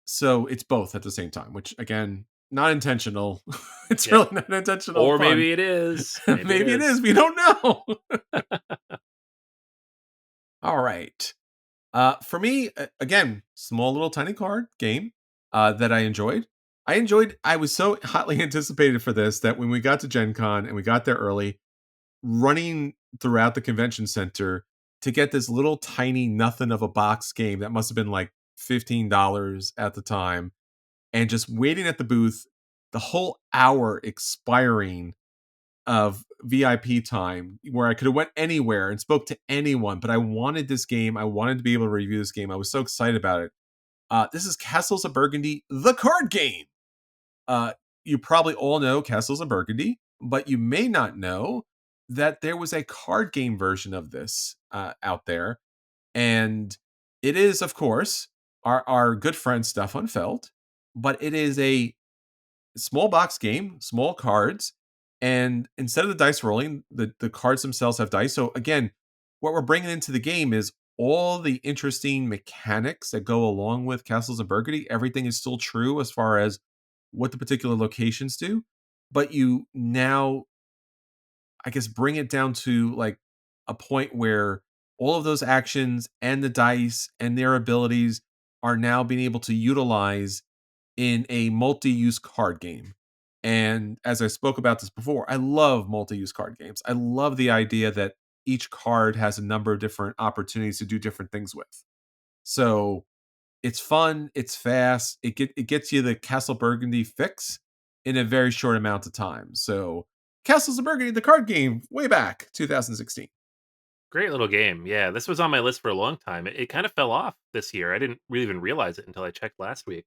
So it's both at the same time, which again, not intentional. It's yeah. really not intentional Or fun. maybe it is. Maybe it Maybe it is. is. We don't know. All right. For me, again, small little tiny card game that I enjoyed. I was so hotly anticipated for this that when we got to Gen Con and we got there early, running throughout the convention center to get this little tiny nothing of a box game that must have been like $15 at the time, and just waiting at the booth the whole hour expiring of VIP time where I could have went anywhere and spoke to anyone, but I wanted this game. I wanted to be able to review this game. I was so excited about it. This is Castles of Burgundy, the card game. Uh, you probably all know Castles of Burgundy, but you may not know that there was a card game version of this out there. And it is, of course, our good friend Stefan Feld, but it is a small box game, small cards, and instead of the dice rolling, the cards themselves have dice. So again, what we're bringing into the game is all the interesting mechanics that go along with Castles of Burgundy. Everything is still true as far as what the particular locations do, but you now, I guess, bring it down to like a point where all of those actions and the dice and their abilities are now being able to utilize in a multi-use card game. And as I spoke about this before, I love multi-use card games. I love the idea that each card has a number of different opportunities to do different things with. So it's fun, it's fast, it gets you the Castle Burgundy fix in a very short amount of time. So Castles of Burgundy, the card game, way back 2016. Great little game. Yeah, this was on my list for a long time. It kind of fell off this year. I didn't really even realize it until I checked last week.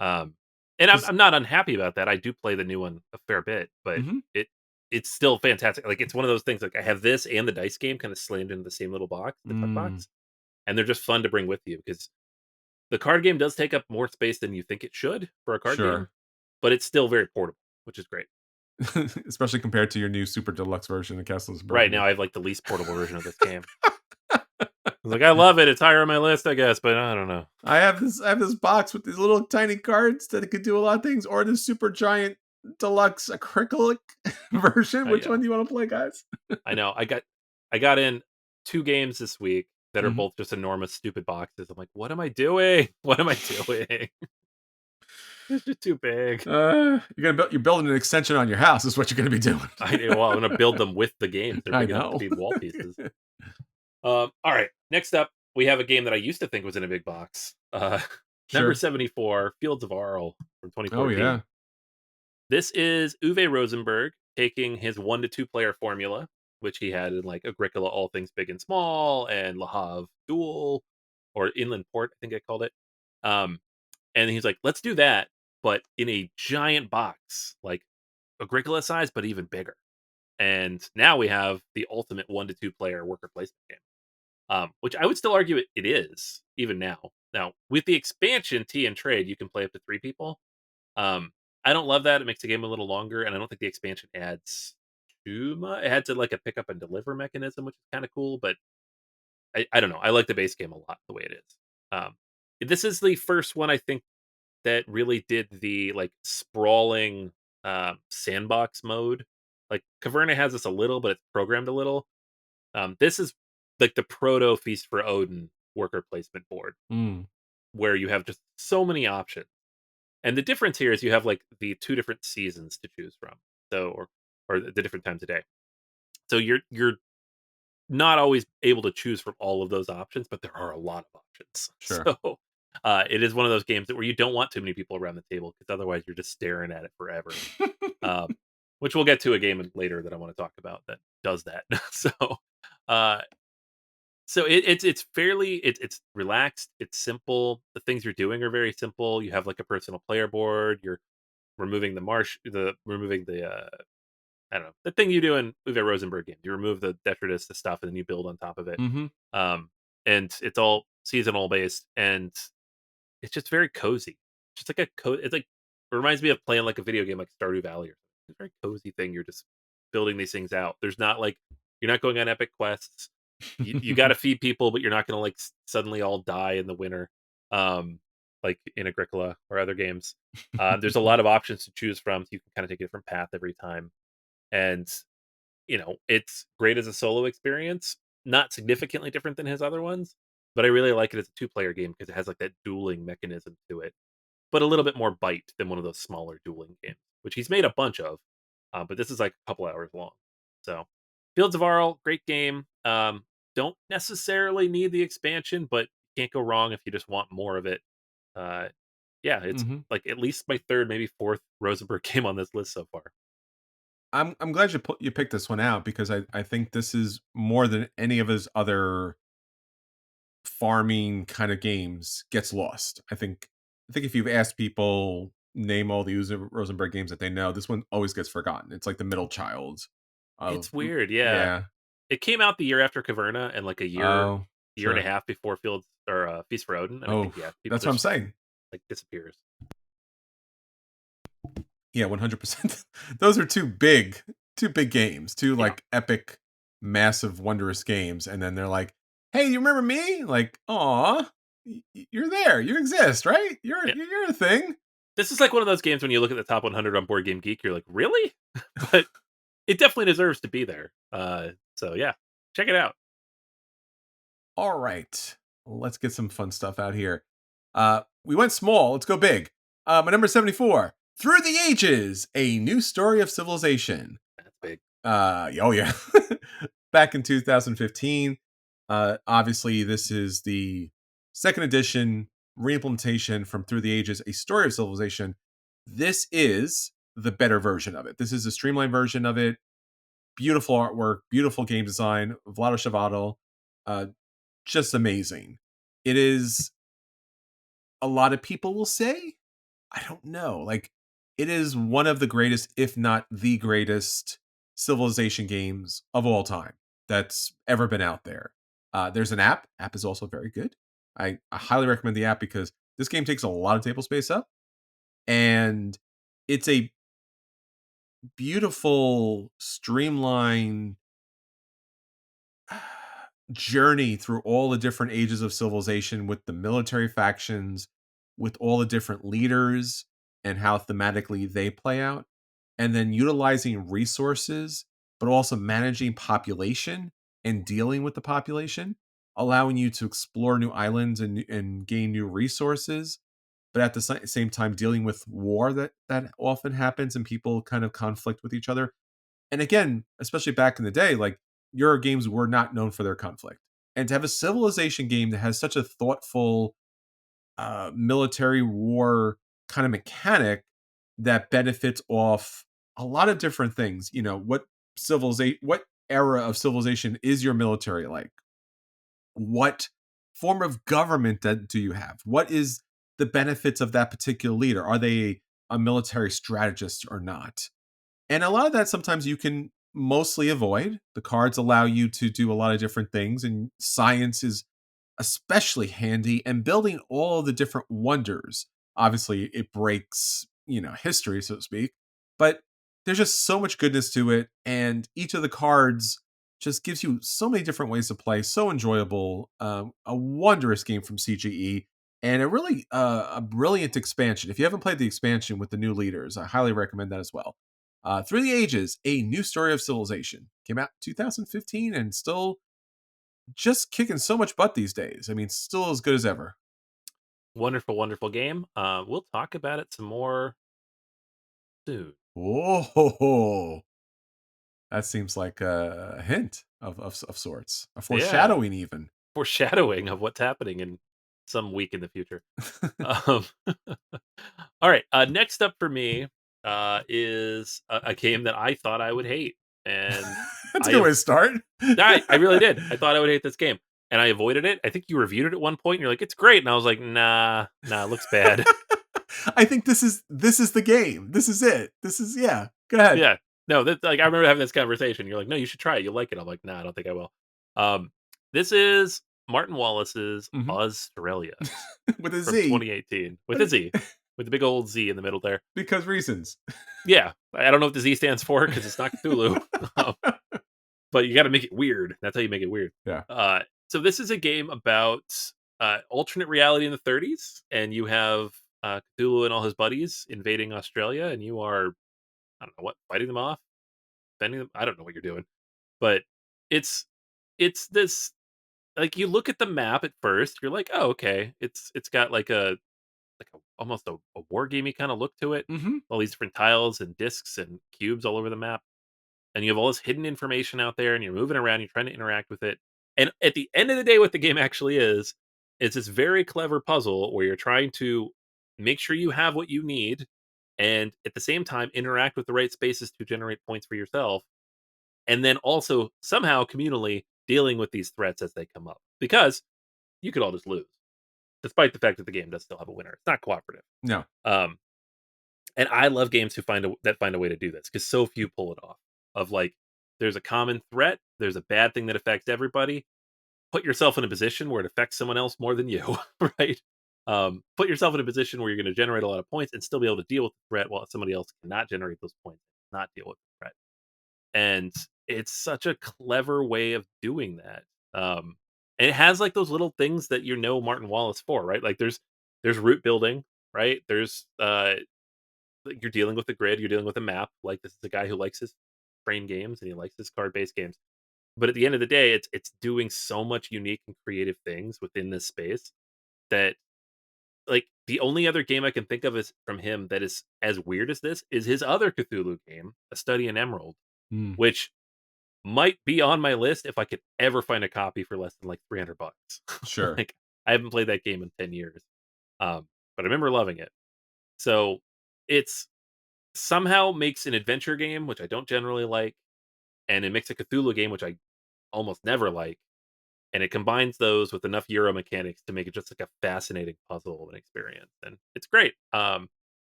Um, and I'm 'Cause- I'm not unhappy about that. I do play the new one a fair bit, but mhm. it it's still fantastic. Like, it's one of those things, like, I have this and the dice game kinda slammed into the same little box, the tuck Mm, box, and they're just fun to bring with you because the card game does take up more space than you think it should for a card game, sure. but it's still very portable, which is great. Especially compared to your new super deluxe version of Castles of Right now, Burgundy. I have, like, the least portable version of this game. I was like, "I love it, it's higher on my list, I guess, but I don't know." I have this box with these little tiny cards that it could do a lot of things, or the super giant deluxe acrylic version. I Which one know. do you want to play, guys? I know. I got in 2 games this week that are Mhm. both just enormous, stupid boxes. I'm like, "What am I doing? What am I doing? This is too big." You're building an extension on your house, is what you're gonna be doing. I know, well, I'm gonna build them with the games. They're I big enough to know. be wall pieces. Alright, next up, we have a game that I used to think was in a big box. Number Sure. 74, Fields of Arle from Oh 2014. yeah. This is Uwe Rosenberg taking his 1 to 2 player formula, which he had in, like, Agricola All Things Big and Small and Le Havre Duel, or Inland Port, I think I called it. Um, and he's like, "Let's do that, but in a giant box, like Agricola size, but even bigger." and now we have the ultimate 1 to 2 player worker placement game. Which I would still argue it is even now. Now, with the expansion Tea and Trade, you can play up to 3 people. Um, I don't love that. It makes the game a little longer, and I don't think the expansion adds too much. It had to like a pick up and deliver mechanism, which is kind of cool, but I don't know. I like the base game a lot the way it is. This is the first one I think that really did the like sprawling sandbox mode. Like Caverna has this a little, but it's programmed a little. This is like the proto Feast for Odin worker placement board, Mm. where you have just so many options. And the difference here is you have like the 2 different seasons to choose from. So or the different times a day. So you're not always able to choose from all of those options, but there are a lot of options. Sure. So it is one of those games that where you don't want too many people around the table because otherwise you're just staring at it forever. Um, which we'll get to a game later that I want to talk about that does that. So uh, it's fairly it's relaxed, it's simple. The things you're doing are very simple. You have like a personal player board. You're removing the I don't know, the thing you do in Uwe Rosenberg games. You remove the detritus, the stuff, and then you build on top of it. Mm-hmm. Um, and it's all seasonal based, and it's just very cozy. Just like it's like it reminds me of playing like a video game like Stardew Valley or something. It's a very cozy thing. You're just building these things out. There's not like you're not going on epic quests. You got to feed people, but you're not going to like suddenly all die in the winter, like in Agricola or other games. There's a lot of options to choose from, so you can kind of take a different path every time. And it's great as a solo experience. Not significantly different than his other ones, but I really like it as a 2-player game because it has like that dueling mechanism to it, but a little bit more bite than one of those smaller dueling games, which he's made a bunch of. But this is like a couple hours long. So, Fields of Arle, great game. Don't necessarily need the expansion, but can't go wrong if you just want more of it. Uh, yeah, it's Mm-hmm. like at least my third, maybe fourth Rosenberg game on this list so far. I'm glad you picked this one out because I think this is more than any of his other farming kind of games gets lost. I think if you've asked people name all the Rosenberg games that they know, this one always gets forgotten. It's like the middle child of It's weird, yeah. yeah. It came out the year after Caverna and like a Oh, year and a sure. half before Fields or Feast for Odin, and I Oh, think yeah, people that's what I'm just saying. like disappears. Yeah, 100%. Those are two big games, two Yeah, like epic, massive, wondrous games, and then they're like, "Hey, you remember me?" Like, "Aw, you're there. You exist, right? You're yeah. you're a thing." This is like one of those games when you look at the top 100 on Board Game Geek, you're like, really? But it definitely deserves to be there. So yeah, check it out. All right, let's get some fun stuff out here. We went small. Let's go big. My number 74, Through the Ages: A New Story of Civilization. That's big. Oh yeah. Back in 2015. Obviously, this is the second edition reimplementation from Through the Ages: A Story of Civilization. This is the better version of it. This is a streamlined version of it. Beautiful artwork, beautiful game design. Vlado Chvátil, uh, just amazing. It is, a lot of people will say, I don't know. Like, it is one of the greatest, if not the greatest, civilization games of all time that's ever been out there. There's an app. App is also very good. I highly recommend the app because this game takes a lot of table space up, and it's a beautiful, streamlined journey through all the different ages of civilization with the military factions, with all the different leaders and how thematically they play out, and then utilizing resources, but also managing population and dealing with the population, allowing you to explore new islands and gain new resources, but at the same time dealing with war that often happens and people kind of conflict with each other. And again, especially back in the day, like, Euro games were not known for their conflict. And to have a civilization game that has such a thoughtful military war kind of mechanic that benefits off a lot of different things. What era of civilization is your military like? What form of government do you have? What is the benefits of that particular leader? Are they a military strategist or not? And a lot of that sometimes you can mostly avoid. The cards allow you to do a lot of different things, and science is especially handy. And building all the different wonders, obviously, it breaks, history, so to speak. But there's just so much goodness to it, and each of the cards just gives you so many different ways to play. So enjoyable, a wondrous game from CGE, and a brilliant expansion. If you haven't played the expansion with the new leaders, I highly recommend that as well. Through the Ages: A New Story of Civilization came out 2015 and still just kicking so much butt these days. I mean, still as good as ever. Wonderful, wonderful game. We'll talk about it some more soon. Oh, that seems like a hint of sorts, a Yeah, foreshadowing even. foreshadowing of what's happening in some week in the future. Um, all right. Next up for me is a game that I thought I would hate, and That's a I good way have to start. I really did. I thought I would hate this game, and I avoided it. I think you reviewed it at one point, and you're like, "It's great," and I was like, "Nah, nah, it looks bad." I think this is the game. This is it. This is yeah. Go ahead. Yeah, no, that like I remember having this conversation. You're like, "No, you should try it. You'll like it." I'm like, "Nah, I don't think I will." Um, this is Martin Wallace's Mhm. Australia With a from Z. 2018 with a Z, with the big old Z in the middle there. Because reasons. Yeah, I don't know what the Z stands for because it's not Cthulhu, um, but you got to make it weird. That's how you make it weird. Yeah. So this is a game about alternate reality in the 30s, and you have Cthulhu and all his buddies invading Australia, and you are I don't know what fighting them off, bending them. I don't know what you're doing, but it's this like you look at the map at first, you're like, oh okay, it's got almost a war gamey kind of look to it. Mhm. All these different tiles and discs and cubes all over the map, and you have all this hidden information out there, and you're moving around, you're trying to interact with it. And at the end of the day, what the game actually is this very clever puzzle where you're trying to make sure you have what you need, and at the same time interact with the right spaces to generate points for yourself, and then also somehow communally dealing with these threats as they come up. Because you could all just lose, despite the fact that the game does still have a winner. It's not cooperative. No. Um, and I love games who find a way to do this because so few pull it off. Of like, there's a common threat, there's a bad thing that affects everybody. Put yourself in a position where it affects someone else more than you, right? Put yourself in a position where you're going to generate a lot of points and still be able to deal with the threat while somebody else cannot generate those points, not deal with the threat. And it's such a clever way of doing that. And it has like those little things that Martin Wallace for, right? Like there's route building, right? There's like, you're dealing with the grid, you're dealing with a map. Like this is a guy who likes his train games and he likes his card based games. But at the end of the day, it's doing so much unique and creative things within this space that like the only other game I can think of is from him that is as weird as this is his other Cthulhu game, A Study in Emerald, Mm, which might be on my list if I could ever find a copy for less than like $300. sure. Like I haven't played that game in 10 years. But I remember loving it. So it's somehow makes an adventure game, which I don't generally like, and it makes a Cthulhu game, which I almost never like, and it combines those with enough Euro mechanics to make it just like a fascinating puzzle and experience, and it's great.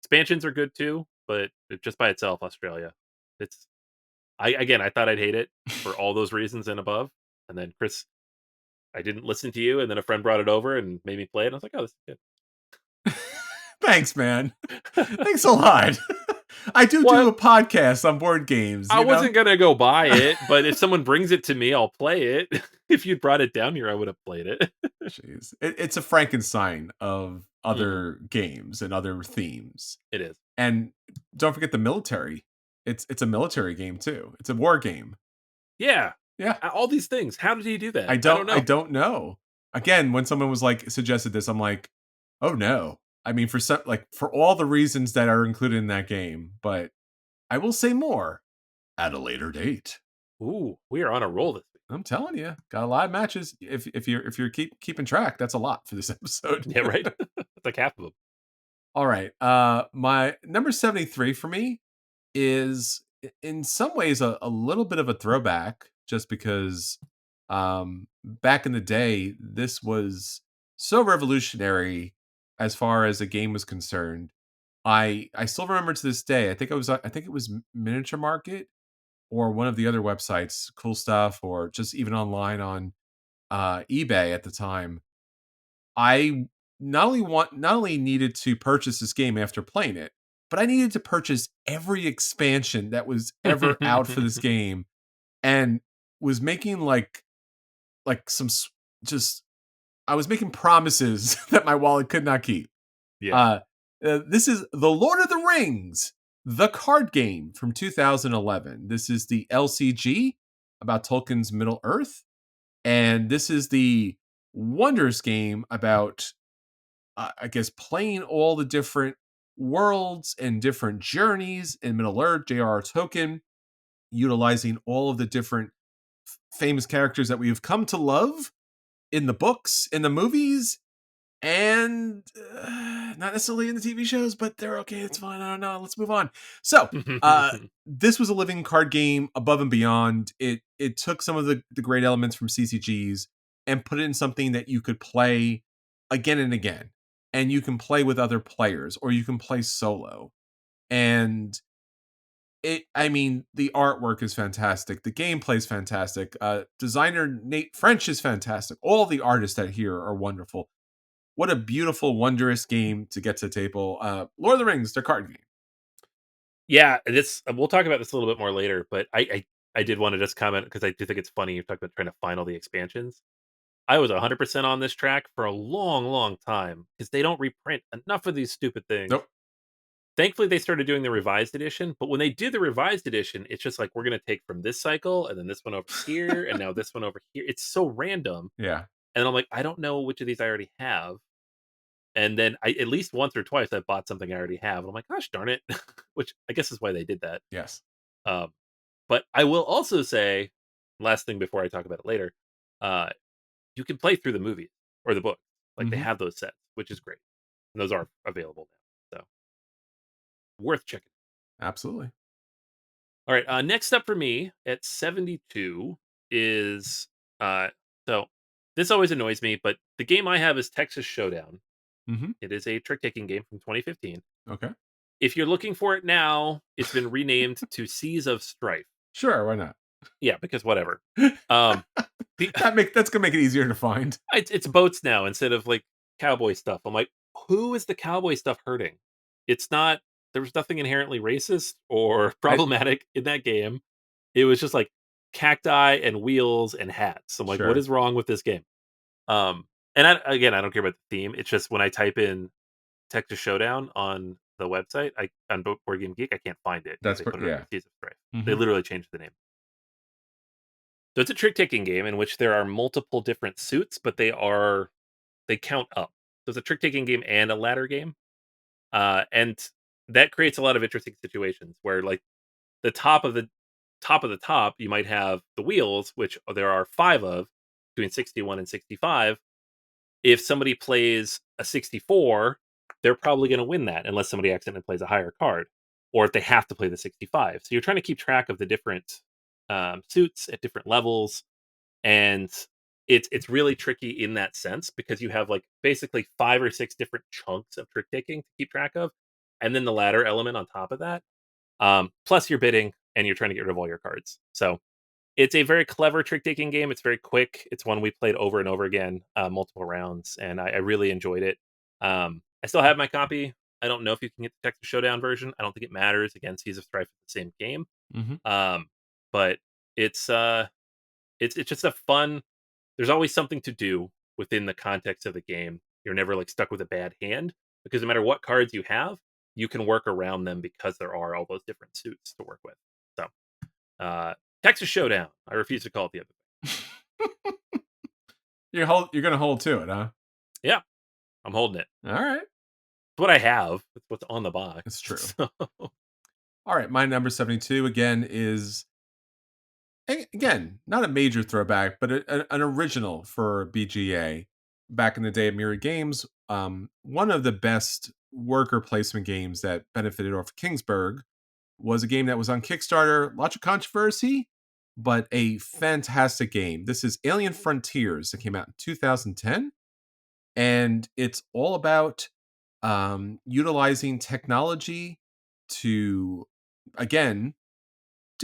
Expansions are good too, but just by itself, Australia, it's I thought I'd hate it for all those reasons and above, and then Chris, I didn't listen to you, and then a friend brought it over and made me play it, and I was like, oh, this is Thanks, man. good. Thanks a lot. I do Well, a podcast on board games, I you know? wasn't gonna go buy it, but if someone brings it to me, I'll play it. If you'd brought it down here, I would have played it. Jeez. It's a Frankenstein of Mhm. other games and other themes. It is. And don't forget the military. It's a military game too. It's a war game. Yeah. Yeah. All these things. How did he do that? I I don't don't I know. don't know. Again, when someone was like suggested this, I'm like, "Oh no." I mean, for all the reasons that are included in that game, but I will say more at a later date. Ooh, we are on a roll this week. I'm telling you, got a lot of matches. If you're keeping track, that's a lot for this episode. Yeah, right? It's like half of them. All right. My number 73 for me is in some ways a little bit of a throwback just because back in the day this was so revolutionary as far as a game was concerned. I still remember to this day. I think it was Miniature Market or one of the other websites, Cool Stuff, or just even online on eBay at the time, I not only needed to purchase this game after playing it, but I needed to purchase every expansion that was ever out for this game, and was making like some just I was making promises that my wallet could not keep. Yeah. This is The Lord of the Rings, the card game from 2011. This is the LCG about Tolkien's Middle Earth, and this is the Wonders game about, I guess, playing all the different worlds and different journeys in Middle Earth. J.R.R. Tolkien utilizing all of the different famous characters that we have come to love in the books, in the movies, and not necessarily in the TV shows, but they're okay. It's fine. I don't know. Let's move on. So, this was a living card game above and beyond. It took some of the great elements from CCGs and put it in something that you could play again and again, and you can play with other players, or you can play solo. And I mean, the artwork is fantastic. The gameplay is fantastic. Designer Nate French is fantastic. All the artists that here are wonderful. What a beautiful, wondrous game to get to the table. Lord of the Rings, their card game. Yeah, this we'll talk about this a little bit more later, but I did want to just comment because I do think it's funny you talked about trying to find all the expansions. I was 100% on this track for a long, long time because they don't reprint enough of these stupid things. Nope. Thankfully, they started doing the revised edition, but when they did the revised edition, it's just like we're gonna take from this cycle and then this one over here and now this one over here. It's so random, Yeah. and I'm like, I don't know which of these I already have. And then I at least once or twice I bought something I already have, and I'm like, gosh darn it, which I guess is why they did that. Yes. Um, but I will also say, last thing before I talk about it later, uh, you can play through the movies or the book. Like they Hmm. have those sets, which is great. And those are available now. So worth checking. Absolutely. All right. Next up for me at 72 is uh so this always annoys me, but the game I have is Texas Showdown. Hmm. It is a trick taking game from 2015. Okay. If you're looking for it now, it's been renamed to Seas of Strife. Sure. Why not? Yeah, because whatever. Um the That's gonna make it easier to find. it's boats now instead of like cowboy stuff. I'm like, who is the cowboy stuff hurting? It's not there was nothing inherently racist or I, problematic in that game. It was just like cacti and wheels and hats. I'm like, what sure. is wrong with this game? Um, and again, I don't care about the theme. It's just when I type in Texas Showdown on the website, I on Board Game Geek, I can't find it because they put it under Yeah. Seas of Strife. They Hmm. literally changed the name. So it's a trick taking game in which there are multiple different suits, but they count up. So it's a trick taking game and a ladder game, and that creates a lot of interesting situations where like the top of the top, you might have the wheels, which there are 5 of between 61 and 65. If somebody plays a 64, they're probably going to win that unless somebody accidentally plays a higher card, or if they have to play the 65. So you're trying to keep track of the different suits at different levels, and it's really tricky in that sense because you have like basically 5 or 6 different chunks of trick taking to keep track of, and then the ladder element on top of that. Plus, you're bidding and you're trying to get rid of all your cards. So it's a very clever trick taking game. It's very quick. It's one we played over and over again, multiple rounds, and I really enjoyed it. I still have my copy. I don't know if you can get the Texas Showdown version. I don't think it matters. Again, Seas of Strife is the same game. Hmm. Um, but it's just a fun. There's always something to do within the context of the game. You're never like stuck with a bad hand because no matter what cards you have, you can work around them because there are all those different suits to work with. So, uh, Texas Showdown. I refuse to call it the other You're gonna hold to it, huh? Yeah, I'm holding it. All right. It's what I have. It's what's on the It's box. true. So, All right. My number 72 again is, again, not a major throwback, but an original for BGA back in the day of Mirror Games. One of the best worker placement games that benefited off Kingsburg was a game that was on Kickstarter. Lots of controversy, but a fantastic game. This is Alien Frontiers that came out in 2010, and it's all about utilizing technology to, again,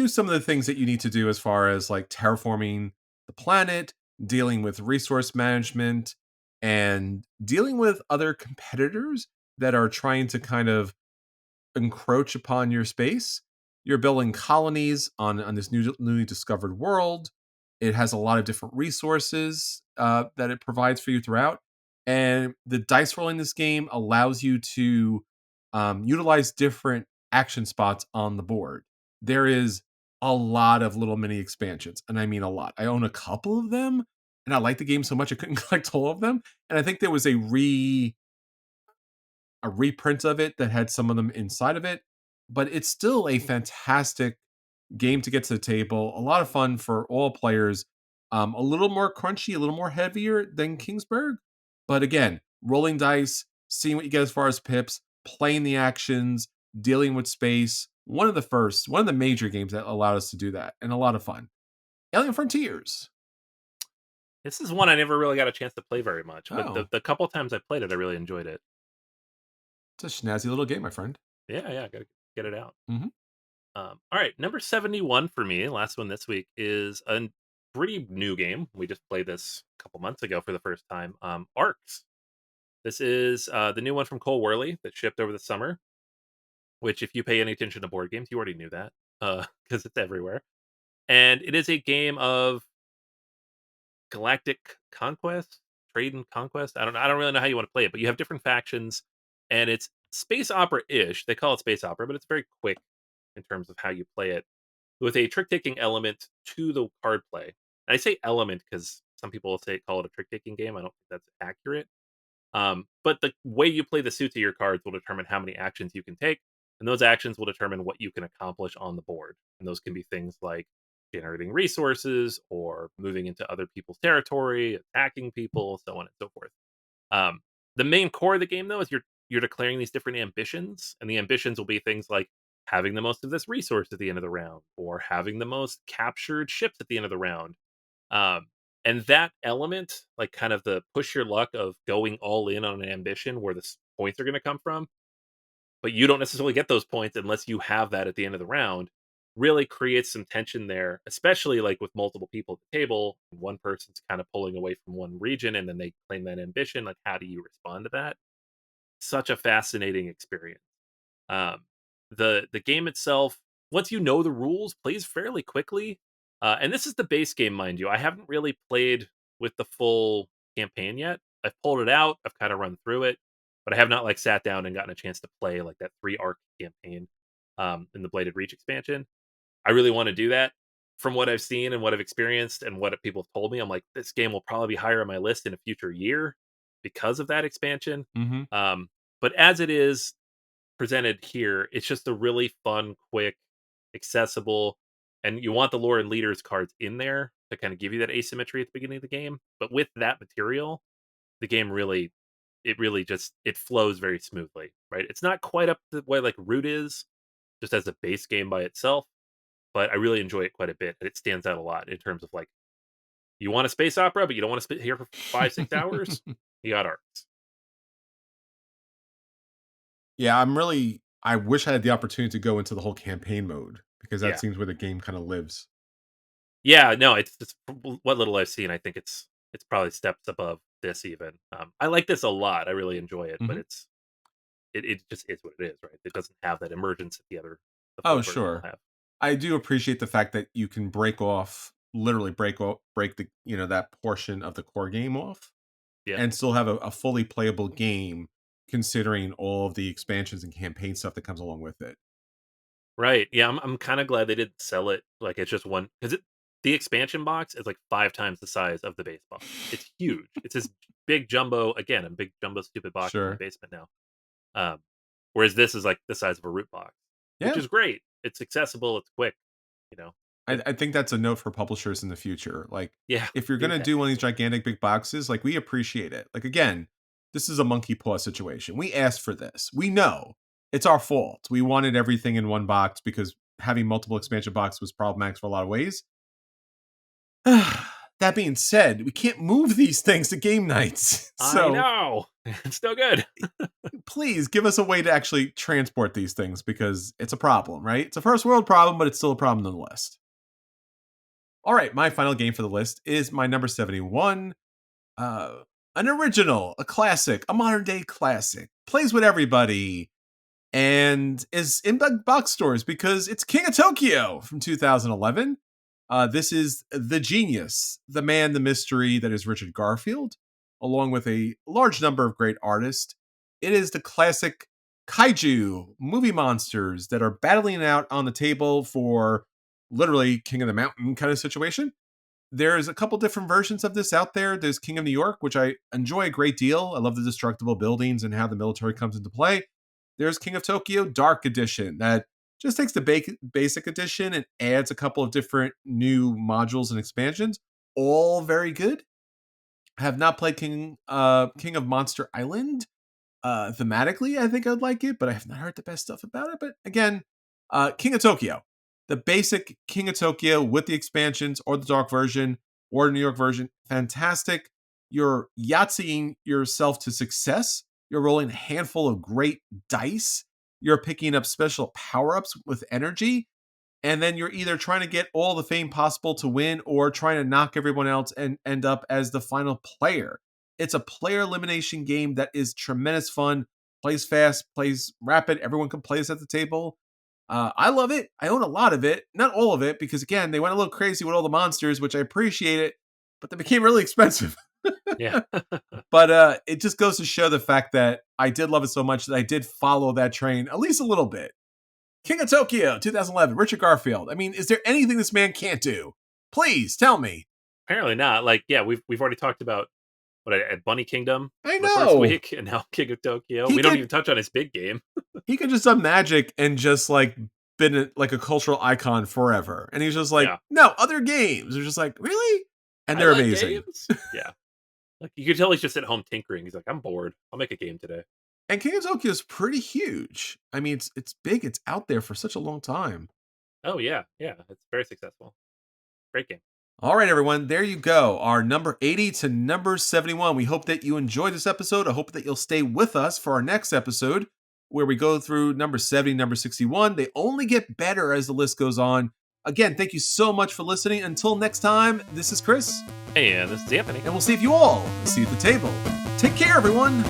do some of the things that you need to do as far as like terraforming the planet, dealing with resource management, and dealing with other competitors that are trying to kind of encroach upon your space. You're building colonies on this newly discovered world. It has a lot of different resources that it provides for you throughout. And the dice roll in this game allows you to utilize different action spots on the board. There is a lot of little mini expansions, and I mean a lot. I own a couple of them, and I like the game so much I couldn't collect all of them. And I think there was a reprint of it that had some of them inside of it, but it's still a fantastic game to get to the table. A lot of fun for all players. A little more crunchy, a little more heavier than Kingsburg, but again, rolling dice, seeing what you get as far as pips, playing the actions, dealing with space. One of the major games that allowed us to do that, and a lot of fun. Alien Frontiers. This is one I never really got a chance to play very much, but Oh, the couple times I played it, I really enjoyed it. it's a snazzy little game, my friend. Yeah, gotta get it out. Hmm. All right, number 71 for me, last one this week, is a pretty new game. We just played this a couple months ago for the first time. Arcs. This is the new one from Cole Worley that shipped over the summer. Which, if you pay any attention to board games, you already knew that because it's everywhere. And it is a game of galactic conquest, trade and conquest. I don't really know how you want to play it, but you have different factions, and it's space opera ish. They call it space opera, but it's very quick in terms of how you play it, with a trick taking element to the card play. And I say element because some people will call it a trick taking game. I don't think that's accurate. But the way you play the suits of your cards will determine how many actions you can take, and those actions will determine what you can accomplish on the board. And those can be things like generating resources or moving into other people's territory, attacking people, so on and so forth. Um, the main core of the game, though, is you're declaring these different ambitions, and the ambitions will be things like having the most of this resource at the end of the round, or having the most captured ships at the end of the round. Um, and that element, like kind of the push your luck of going all in on an ambition where the points are going to come from, but you don't necessarily get those points unless you have that at the end of the round, really creates some tension there, especially like with multiple people at the table. One person's kind of pulling away from one region and then they claim that ambition. Like, how do you respond to that? Such a fascinating experience. Um, the game itself, once you know the rules, plays fairly quickly. And this is the base game, mind you. I haven't really played with the full campaign yet. I've pulled it out. I've kind of run through it, but I have not like sat down and gotten a chance to play like that 3 arc campaign in the Bladed Reach expansion. I really want to do that. From what I've seen and what I've experienced and what people have told me, I'm like, this game will probably be higher on my list in a future year because of that expansion. Hmm. Um, but as it is, presented here, it's just a really fun, quick, accessible, and you want the lore and leaders cards in there to kind of give you that asymmetry at the beginning of the game. But with that material, the game really just it flows very smoothly, right? It's not quite up to the way like Root is, just as a base game by itself, but I really enjoy it quite a bit, and it stands out a lot in terms of like you want a space opera, but you don't want to sit here for 5 6 hours. You got Arcs. Yeah, I wish I had the opportunity to go into the whole campaign mode because that Yeah, seems where the game kind of lives. yeah, no, it's what little I've seen. I think it's probably steps above this even. I like this a lot. I really enjoy it, but Hmm. it just is what it is, right? It doesn't have that emergence that the Oh, full version will sure. have. I do appreciate the fact that you can literally break the that portion of the core game off, Yeah, and still have a fully playable game, considering all of the expansions and campaign stuff that comes along with it. right. Yeah, I'm kind of glad they didn't sell it like it's just one because it the expansion box is like 5 times the size of the base box. It's huge. It's this big jumbo again, a big jumbo stupid box in my Sure. basement now. Um, whereas this is like the size of a root box, which Yeah. is great. It's accessible. It's quick. You know, good. I think that's a note for publishers in the future. Like, Yeah, if you're do gonna that. do one of these gigantic big boxes, like we appreciate it. Like again, this is a monkey paw situation. We asked for this. We know it's our fault. We wanted everything in one box because having multiple expansion boxes was problematic for a lot of ways. That being said, we can't move these things to game nights. I So know. It's no good. please give us a way to actually transport these things because it's a problem, right? It's a first world problem, but it's still a problem nonetheless. All right, my final game for the list is my number 71. An original, a classic, a modern day classic. Plays with everybody and is in box stores because it's King of Tokyo from 2011. This is the genius, the man, the mystery that is Richard Garfield, along with a large number of great artists. It is the classic kaiju movie monsters that are battling out on the table for literally King of the Mountain kind of situation. There's a couple different versions of this out there. There's King of New York, which I enjoy a great deal. I love the destructible buildings and how the military comes into play. There's King of Tokyo Dark Edition that just takes the basic edition and adds a couple of different new modules and expansions. All very good. I have not played King of Monster Island. Thematically, I think I'd like it, but I have not heard the best stuff about it. But again, King of Tokyo. The basic King of Tokyo with the expansions or the dark version or the New York version, fantastic. You're Yahtzeeing yourself to success. You're rolling a handful of great dice. You're picking up special power-ups with energy. And then you're either trying to get all the fame possible to win or trying to knock everyone else and end up as the final player. It's a player elimination game that is tremendous fun. Plays fast, plays rapid. Everyone can play this at the table. I love it. I own a lot of it. Not all of it, because again, they went a little crazy with all the monsters, which I appreciate it, but they became really expensive. Yeah. But it just goes to show the fact that I did love it so much that I did follow that train at least a little bit. King of Tokyo, 2011, Richard Garfield. I mean, is there anything this man can't do? Please tell me. Apparently not. Like, yeah, we've already talked about at Bunny Kingdom I the first know. week, and now King of Tokyo. He We don't could- even touch on his big game. He could just done magic and just like been like a cultural icon forever. And he's just like, Yeah. no, other games. They're just like, really? And I they're like amazing. games. Yeah. Like, you could tell he's just at home tinkering. He's like, I'm bored. I'll make a game today. And King of Tokyo is pretty huge. I mean, it's big. It's out there for such a long time. Oh, yeah. Yeah. It's very successful. Great game. All right, everyone. There you go. Our number 80 to number 71. We hope that you enjoyed this episode. I hope that you'll stay with us for our next episode where we go through number 70, number 61. They only get better as the list goes on. Again, thank you so much for listening. Until next time, this is Chris. And this is Anthony. And we'll see if you all see you at the table. Take care, everyone.